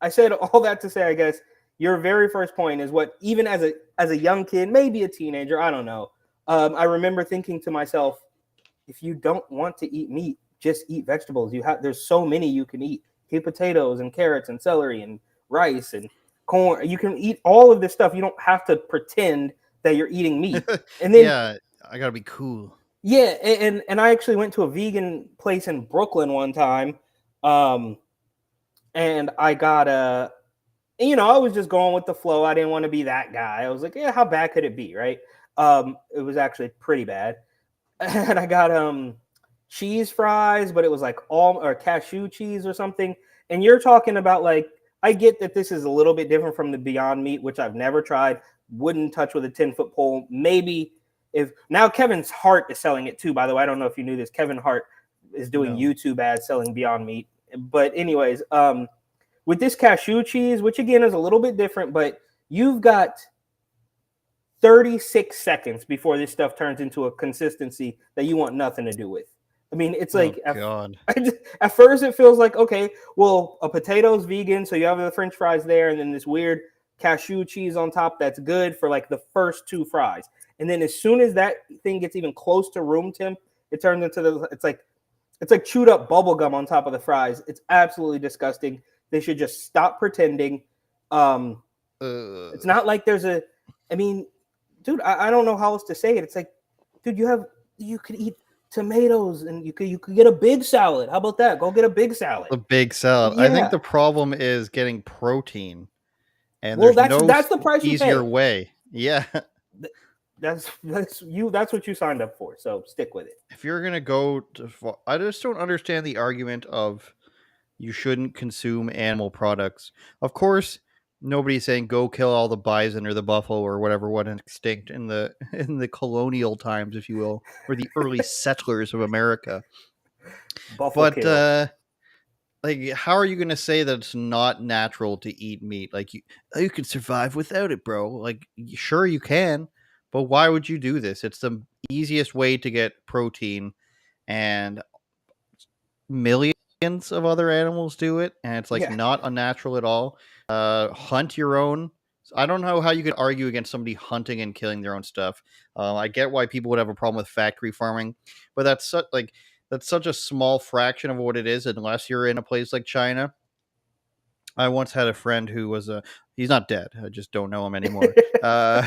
I said all that to say, I guess your very first point is what, even as a young kid, maybe a teenager, I don't know. I remember thinking to myself, if you don't want to eat meat, just eat vegetables. There's so many you can eat. Eat potatoes and carrots and celery and rice and corn. You can eat all of this stuff. You don't have to pretend that you're eating meat. And then yeah, I gotta be cool. Yeah, and I actually went to a vegan place in Brooklyn one time, and I got I was just going with the flow. I didn't want to be that guy. I was like, yeah, how bad could it be, right? It was actually pretty bad, and I got cheese fries, but it was like or cashew cheese or something. And you're talking about, like, I get that this is a little bit different from the Beyond Meat, which I've never tried. Wouldn't touch with a 10-foot pole. Maybe if now Kevin Hart is selling it too, by the way. I don't know if you knew this. Kevin Hart is doing YouTube ads selling Beyond Meat. But anyways, with this cashew cheese, which again is a little bit different, but you've got 36 seconds before this stuff turns into a consistency that you want nothing to do with. I mean, it's like, at first it feels like, okay, well, a potato's vegan, so you have the French fries there, and then this weird cashew cheese on top that's good for like the first two fries. And then as soon as that thing gets even close to room temp, it turns into it's like chewed up bubble gum on top of the fries. It's absolutely disgusting. They should just stop pretending. It's not like dude, I don't know how else to say it. It's like, dude, you could eat tomatoes and you could get a big salad. How about that? Go get a big salad. A big salad. Yeah. I think the problem is getting protein. And that's the price you pay. Easier way. Yeah. That's what you signed up for. So stick with it. If you're going to go I just don't understand the argument of you shouldn't consume animal products. Of course, nobody's saying go kill all the bison or the buffalo or whatever went extinct in the colonial times, if you will, or the early settlers of America. But like, how are you going to say that it's not natural to eat meat? Like, you can survive without it, bro. Like, sure you can, but why would you do this? It's the easiest way to get protein, and millions of other animals do it, and it's like not unnatural at all. Hunt your own. I don't know how you could argue against somebody hunting and killing their own stuff. I get why people would have a problem with factory farming, but that's such a small fraction of what it is, unless you're in a place like China. I once had a friend who was he's not dead. I just don't know him anymore.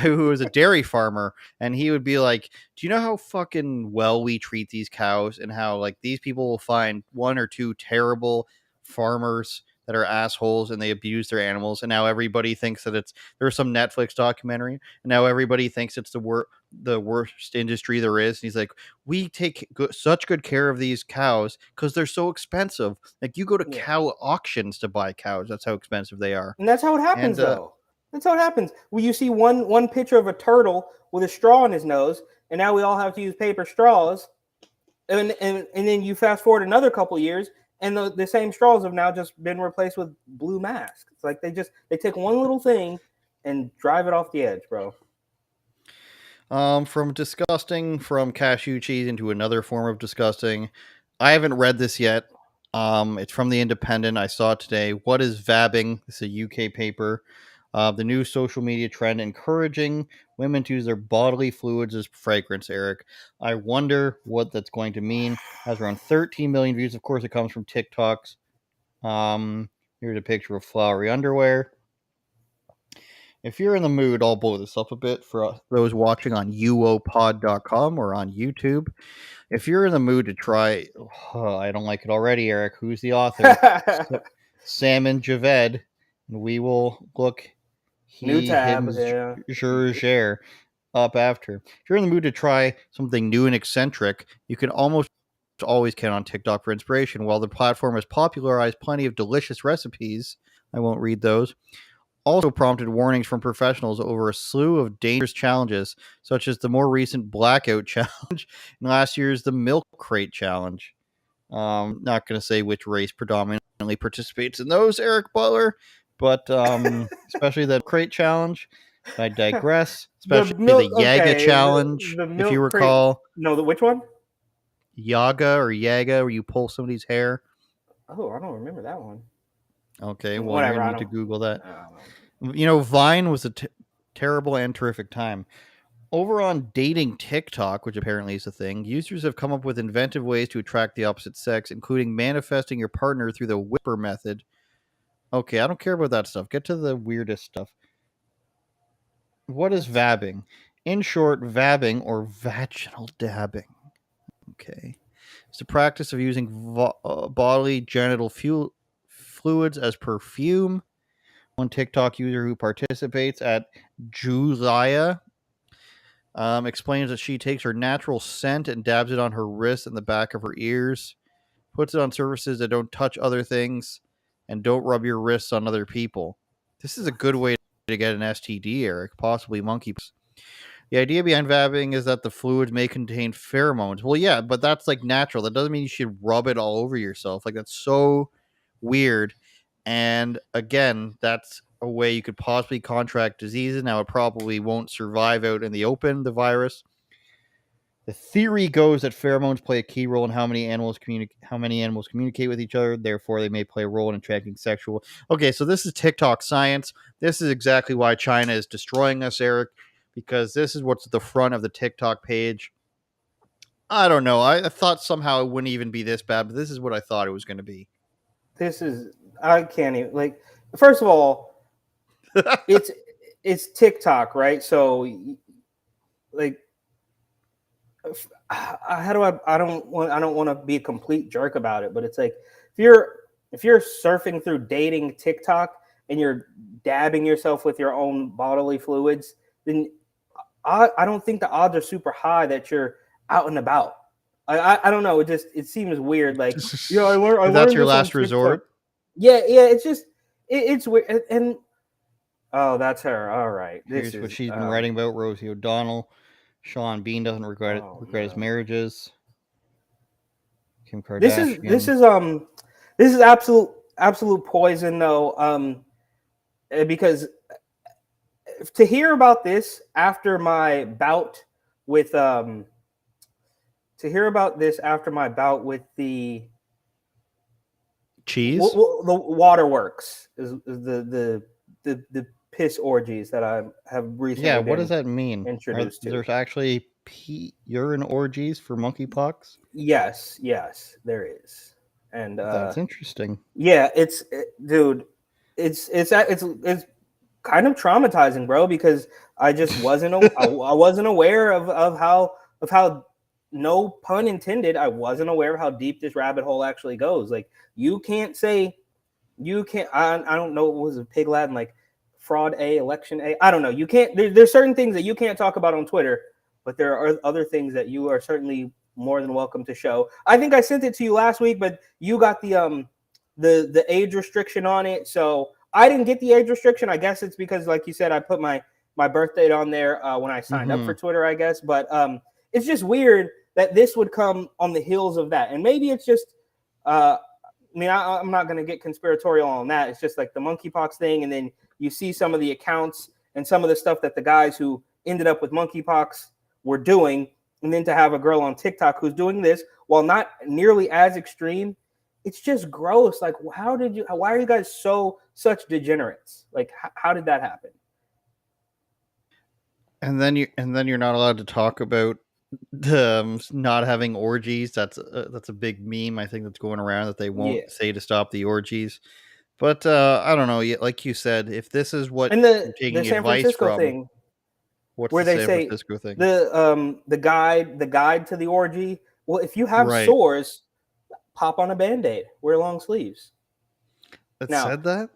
Who was a dairy farmer, and he would be like, "Do you know how fucking well we treat these cows, and how like these people will find one or two terrible farmers that are assholes and they abuse their animals, and now everybody thinks that there's some Netflix documentary, and now everybody thinks it's the worst industry there is." And he's like, "We take such good care of these cows because they're so expensive. Like you go to Yeah. cow auctions to buy cows. That's how expensive they are." And that's how it happens, And though. That's how it happens. Well, you see one picture of a turtle with a straw in his nose, and now we all have to use paper straws. And then you fast forward another couple years, and the same straws have now just been replaced with blue masks. It's like they take one little thing and drive it off the edge, bro. from disgusting from cashew cheese into another form of disgusting. I haven't read this yet. It's from the Independent. I saw it today. What is vabbing? It's a UK paper. The new social media trend encouraging women to use their bodily fluids as fragrance, Eric. I wonder what that's going to mean. Has around 13 million views. Of course, it comes from TikToks. Here's a picture of flowery underwear. If you're in the mood, I'll blow this up a bit for those watching on uopod.com or on YouTube. If you're in the mood to try, I don't like it already, Eric. Who's the author? Salmon Javed. And we will look New tab, him, yeah. up after. If you're in the mood to try something new and eccentric, you can almost always count on TikTok for inspiration. While the platform has popularized plenty of delicious recipes, I won't read those, also prompted warnings from professionals over a slew of dangerous challenges, such as the more recent Blackout Challenge and last year's the Milk Crate Challenge. Not going to say which race predominantly participates in those, Eric Butler, but especially the Crate Challenge. I digress. Especially the Yaga Challenge, the if milk you crate. recall. No, which one? Yaga, where you pull somebody's hair. Oh, I don't remember that one. Okay, well, Whatever, you're I going to need to don't- Google that. I don't know. You know, Vine was a terrible and terrific time. Over on dating TikTok, which apparently is a thing, users have come up with inventive ways to attract the opposite sex, including manifesting your partner through the whipper method. Okay, I don't care about that stuff. Get to the weirdest stuff. What is vabbing? In short, vabbing or vaginal dabbing. Okay. It's the practice of using bodily genital fluids as perfume. One TikTok user who participates at Julia explains that she takes her natural scent and dabs it on her wrists and the back of her ears, puts it on surfaces that don't touch other things, and don't rub your wrists on other people. This is a good way to get an STD, Eric, possibly monkeypox. The idea behind vabbing is that the fluids may contain pheromones. Well, yeah, but that's like natural. That doesn't mean you should rub it all over yourself. Like, that's so weird. And again, that's a way you could possibly contract diseases. Now, it probably won't survive out in the open, the virus. The theory goes that pheromones play a key role in how many animals communicate with each other. Therefore, they may play a role in attracting sexual. Okay, so this is TikTok science. This is exactly why China is destroying us, Eric, because this is what's at the front of the TikTok page. I don't know. I thought somehow it wouldn't even be this bad, but this is what I thought it was going to be. I can't even, like, first of all, it's TikTok, right? So, like, how do I don't want to be a complete jerk about it, but it's like if you're surfing through dating TikTok and you're dabbing yourself with your own bodily fluids, then I don't think the odds are super high that you're out and about. I don't know. It seems weird. Like, you know, I learned That's your this on last resort. Yeah. It's just it's weird. And oh, that's her. All right. Here's what she's been writing about: Rosie O'Donnell. Sean Bean doesn't regret his marriages. Kim Kardashian. This is absolute poison, though. Because to hear about this after my bout with the cheese, the waterworks is the piss orgies that I have recently. Yeah, what does that mean? Introduced to. There's actually urine orgies for monkeypox? Yes, there is, and that's interesting. Yeah, dude. it's kind of traumatizing, bro, because I just wasn't I wasn't aware of how, no pun intended, I wasn't aware of how deep this rabbit hole actually goes. Like, you can't say, I don't know, what was a pig Latin, like fraud A, election A, I don't know. You can't, there's certain things that you can't talk about on Twitter, but there are other things that you are certainly more than welcome to show. I think I sent it to you last week, but you got the age restriction on it, so I didn't get the age restriction. I guess it's because, like you said, I put my birth date on there when I signed up for Twitter, I guess. But it's just weird that this would come on the heels of that. And maybe it's just, I mean, I'm not going to get conspiratorial on that. It's just like the monkeypox thing. And then you see some of the accounts and some of the stuff that the guys who ended up with monkeypox were doing. And then to have a girl on TikTok who's doing this, while not nearly as extreme, it's just gross. Like, why are you guys such degenerates? Like, how did that happen? And then you're not allowed to talk about not having orgies. That's a big meme, I think, that's going around, that they won't say to stop the orgies. But I don't know. Like you said, if this is what and you're taking the San advice Francisco from, thing, what's where the they San say Francisco thing? the guide to the orgy. Well, if you have sores, pop on a Band-Aid, wear long sleeves. It said that?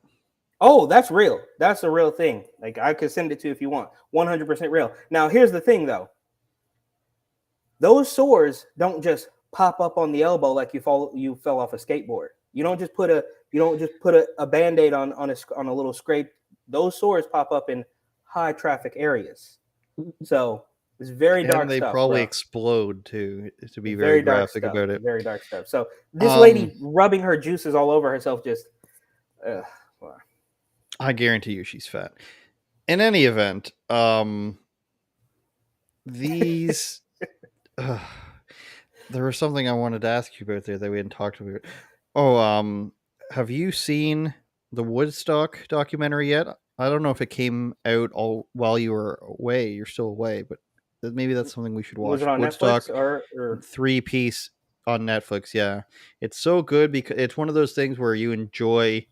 Oh, that's real. That's a real thing. Like, I could send it to you if you want. 100% real. Now, here's the thing, though. Those sores don't just pop up on the elbow like you fell off a skateboard. You don't just put a Band-Aid on a little scrape. Those sores pop up in high traffic areas. So it's very dark and they stuff. Probably bro. explode too, to be very graphic about it. Very dark stuff. So this lady rubbing her juices all over herself just. I guarantee you she's fat. In any event, these. There was something I wanted to ask you about there that we hadn't talked about. Oh, have you seen the Woodstock documentary yet? I don't know if it came out all while you were away. You're still away, but maybe that's something we should watch. Was it on Woodstock, Netflix or 3-piece on Netflix? Yeah, it's so good because it's one of those things where you enjoy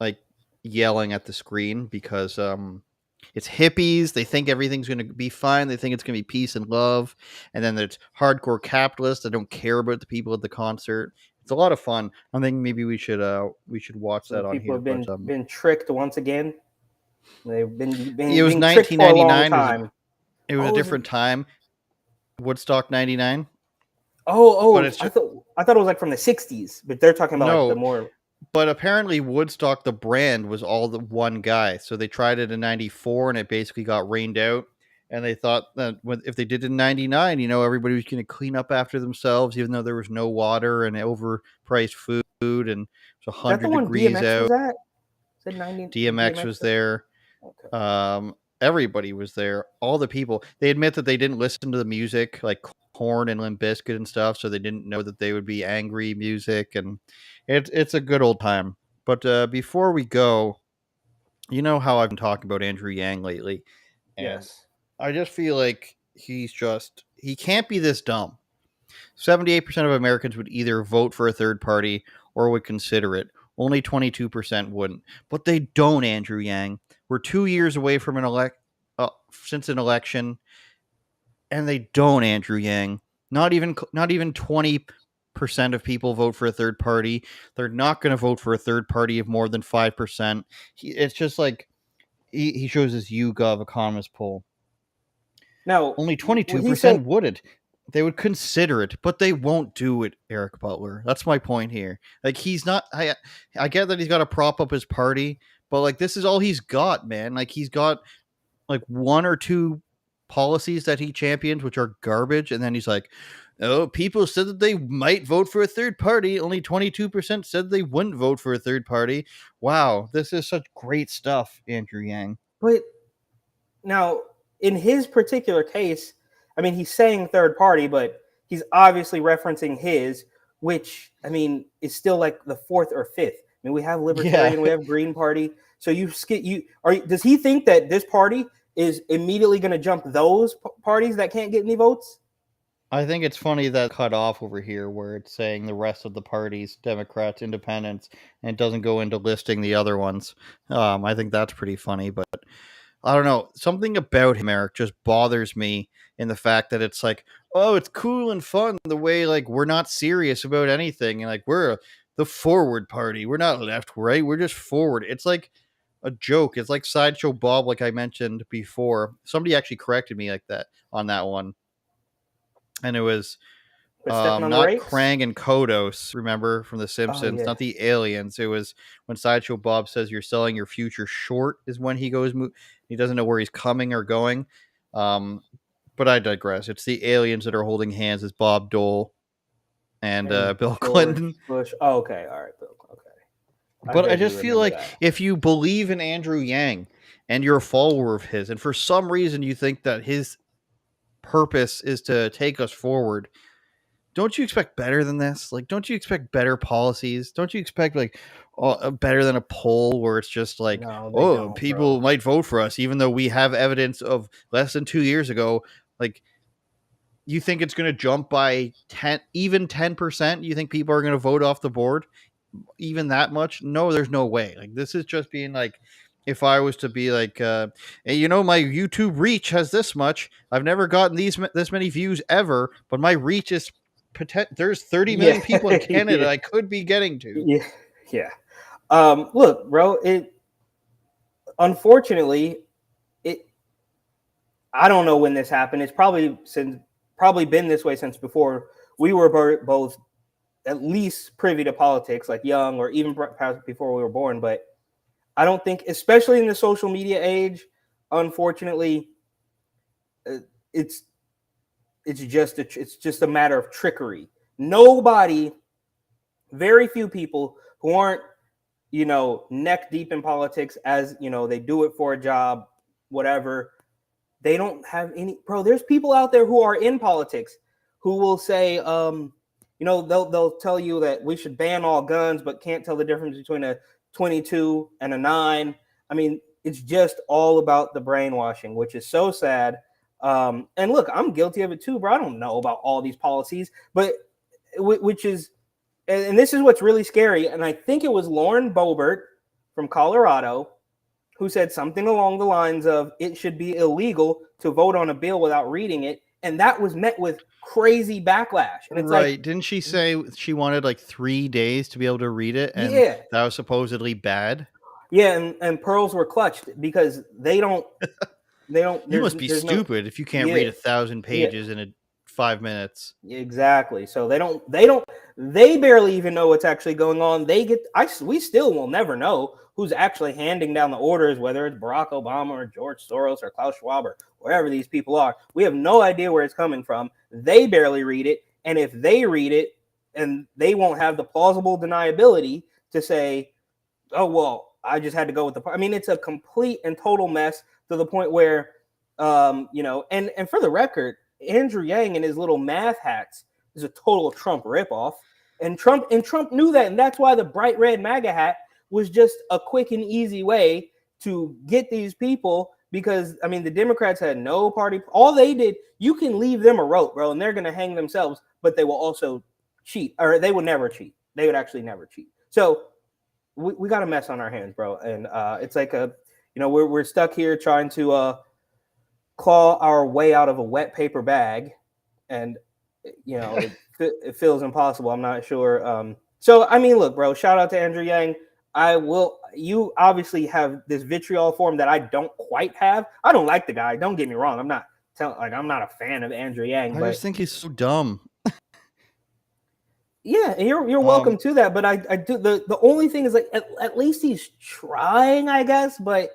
like yelling at the screen because it's hippies. They think everything's going to be fine. They think it's going to be peace and love. And then there's hardcore capitalists that don't care about the people at the concert. It's a lot of fun. I think maybe we should watch that on here. People have been tricked once again. They've been it was being 1999. It was a different it? time. Woodstock 99. Oh, I thought it was like from the 60s, but they're talking about like the more. But apparently Woodstock, the brand, was all the one guy. So they tried it in 94 and it basically got rained out. And they thought that if they did it in 99, everybody was going to clean up after themselves, even though there was no water and overpriced food and it was 100 degrees out. Was at? DMX was there. Okay. Everybody was there. All the people. They admit that they didn't listen to the music, like Korn and Limp Bizkit and stuff, so they didn't know that they would be angry music, and it's a good old time. But before we go, you know how I've been talking about Andrew Yang lately. And yes. I just feel like he can't be this dumb. 78% of Americans would either vote for a third party or would consider it. Only 22% wouldn't. But they don't, Andrew Yang. We're 2 years away from since an election, and they don't, Andrew Yang. Not even 20% of people vote for a third party. They're not going to vote for a third party of more than 5%. It's just like he shows his YouGov economist poll. Now, only 22% wouldn't. They would consider it, but they won't do it, Eric Butler. That's my point here. Like, he's not... I get that he's got to prop up his party, but, like, this is all he's got, man. Like, he's got, like, 1 or 2 policies that he champions, which are garbage, and then he's like, oh, people said that they might vote for a third party. Only 22% said they wouldn't vote for a third party. Wow, this is such great stuff, Andrew Yang. But, now, in his particular case... I mean, he's saying third party, but he's obviously referencing his, which, I mean, is still like the 4th or 5th. I mean, we have Libertarian, we have Green Party. So does he think that this party is immediately going to jump those parties that can't get any votes? I think it's funny that cut off over here where it's saying the rest of the parties, Democrats, Independents, and it doesn't go into listing the other ones. I think that's pretty funny, but I don't know. Something about him, Eric, just bothers me in the fact that it's like, oh, it's cool and fun the way like we're not serious about anything and like we're the forward party. We're not left, right? We're just forward. It's like a joke. It's like Sideshow Bob, like I mentioned before. Somebody actually corrected me like that on that one. And it was We're stepping on the not brakes. Krang and Kodos, remember, from The Simpsons, yeah. not the aliens. It was when Sideshow Bob says you're selling your future short, is when he goes, he doesn't know where he's coming or going. But I digress. It's the aliens that are holding hands as Bob Dole and Bill George Clinton. Bush. Oh, okay, all right, Bill. Okay. But I vaguely just feel remember like that. if you believe in Andrew Yang and you're a follower of his, and for some reason you think that his purpose is to take us forward, don't you expect better than this? Like, don't you expect better policies? Don't you expect like better than a poll where it's just like, No, they oh, don't, people bro. might vote for us, even though we have evidence of less than 2 years ago. Like, you think it's going to jump by 10%? You think people are going to vote off the board even that much? No, there's no way. Like, this is just being like, if I was to be like, hey, my YouTube reach has this much. I've never gotten this many views ever, but my reach is there's 30 million people in Canada Yeah. I could be getting to. Yeah. Look, bro. It unfortunately, I don't know when this happened. It's probably been this way since before we were both at least privy to politics, like young or even perhaps before we were born. But I don't think, especially in the social media age, unfortunately, it's just a matter of trickery. Nobody, very few people who aren't, neck deep in politics, as they do it for a job, whatever. They don't have any, bro. There's people out there who are in politics who will say, they'll tell you that we should ban all guns, but can't tell the difference between a 22 and a 9. I mean, it's just all about the brainwashing, which is so sad. And look, I'm guilty of it too, bro. I don't know about all these policies, but which is, and this is what's really scary. And I think it was Lauren Boebert from Colorado who said something along the lines of it should be illegal to vote on a bill without reading it. And that was met with crazy backlash. And it's right. like, Didn't she say she wanted like 3 days to be able to read it? And yeah, that was supposedly bad. Yeah, and pearls were clutched because they don't. You must be stupid if you can't read 1,000 pages in 5 minutes. Exactly. So they barely even know what's actually going on. We still will never know who's actually handing down the orders, whether it's Barack Obama or George Soros or Klaus Schwab or wherever these people are. We have no idea where it's coming from. They barely read it. And if they read it, and they won't have the plausible deniability to say, oh, well, I just had to go with I mean, it's a complete and total mess to the point where, and for the record, Andrew Yang and his little math hats is a total Trump ripoff. And Trump knew that. And that's why the bright red MAGA hat was just a quick and easy way to get these people, because, I mean, the Democrats had no party. All they did, you can leave them a rope, bro, and they're going to hang themselves, but they will also cheat, or they would never cheat. They would actually never cheat. So we got a mess on our hands, bro. And it's like we're stuck here trying to claw our way out of a wet paper bag, and it feels impossible. I'm not sure. So I mean, look, bro, shout out to Andrew Yang. You obviously have this vitriol for him that I don't quite have. I don't like the guy. Don't get me wrong. I'm not a fan of Andrew Yang. I just think he's so dumb. Yeah, and you're welcome to that. But I do the only thing is, like, at least he's trying, I guess. But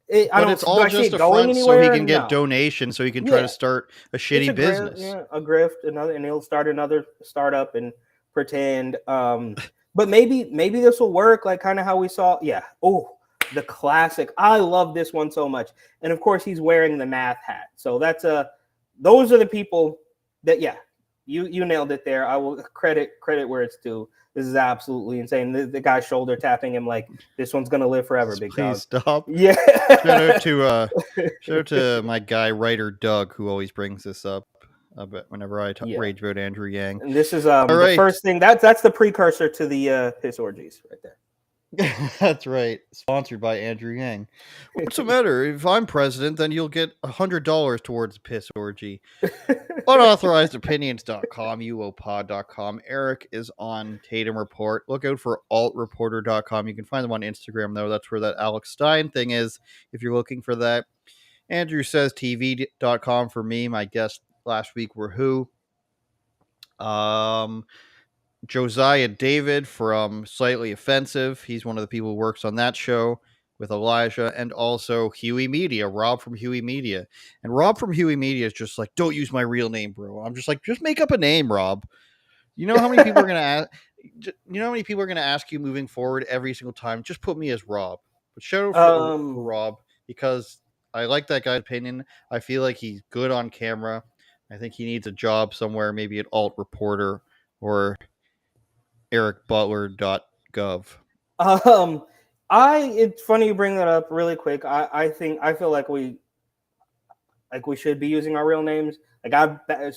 it's all just a front so he can get donations, so he can try to start a shitty business. A grift, and he'll start another startup and pretend. But maybe this will work, like kind of how we saw. Yeah. Oh, the classic. I love this one so much. And of course, he's wearing the math hat. So those are the people that, yeah, you nailed it there. I will credit where it's due. This is absolutely insane. The guy shoulder tapping him like this one's gonna live forever. Big dog. Please stop. Yeah. Shout out to my guy writer Doug, who always brings this up. whenever I rage about Andrew Yang. And this is right. the first thing that's the precursor to the piss orgies right there. That's right. Sponsored by Andrew Yang. What's the matter? If I'm president, then you'll get $100 towards a piss orgy. UnauthorizedOpinions.com, UOPod.com. Eric is on Tatum Report. Look out for altreporter.com. You can find them on Instagram, though. That's where that Alex Stein thing is, if you're looking for that. Andrew says TV.com for me. My guests last week were who? Josiah David from Slightly Offensive. He's one of the people who works on that show with Elijah, and also Huey Media, Rob from Huey Media. And Rob from Huey Media is just like, don't use my real name, bro. I'm just like, just make up a name, Rob. You know how many people are going to ask? You know how many people are going to ask you moving forward every single time? Just put me as Rob. But shout out for Rob, because I like that guy's opinion. I feel like he's good on camera. I think he needs a job somewhere, maybe at Alt Reporter or ericbutler.gov. It's funny you bring that up really quick. I feel like we should be using our real names. Like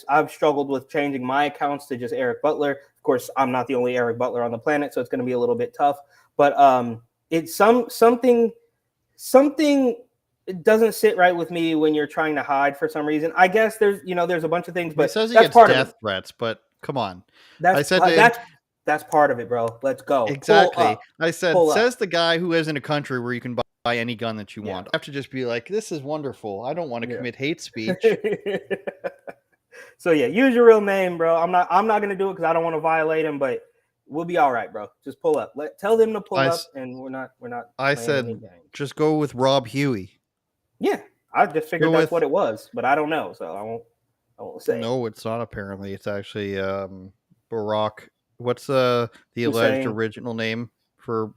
I've struggled with changing my accounts to just Eric Butler. Of course, I'm not the only Eric Butler on the planet, so it's going to be a little bit tough. But it's something it doesn't sit right with me when you're trying to hide for some reason. I guess there's a bunch of things, but he says he that's gets part death of it. threats. But come on, that's part of it, bro. Let's go. Exactly. I said, says the guy who lives in a country where you can buy any gun that you want. I have to just be like, this is wonderful. I don't want to commit hate speech. So yeah, use your real name, bro. I'm not gonna do it because I don't want to violate him, but we'll be all right, bro. Just pull up. Tell them to pull up, and we're not. I said, just go with Rob Huey. Yeah, I just figured that's what it was, but I don't know, so I won't say. No, it's not. Apparently, it's actually Barack. What's the alleged original name for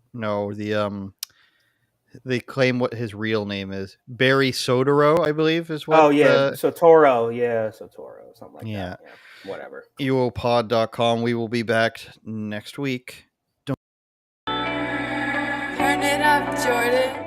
they claim what his real name is. Barry Soetoro, I believe, is what. Oh yeah, Soetoro, something like that. Yeah, whatever. UOPod.com. We will be back next week. Turn it up, Jordan.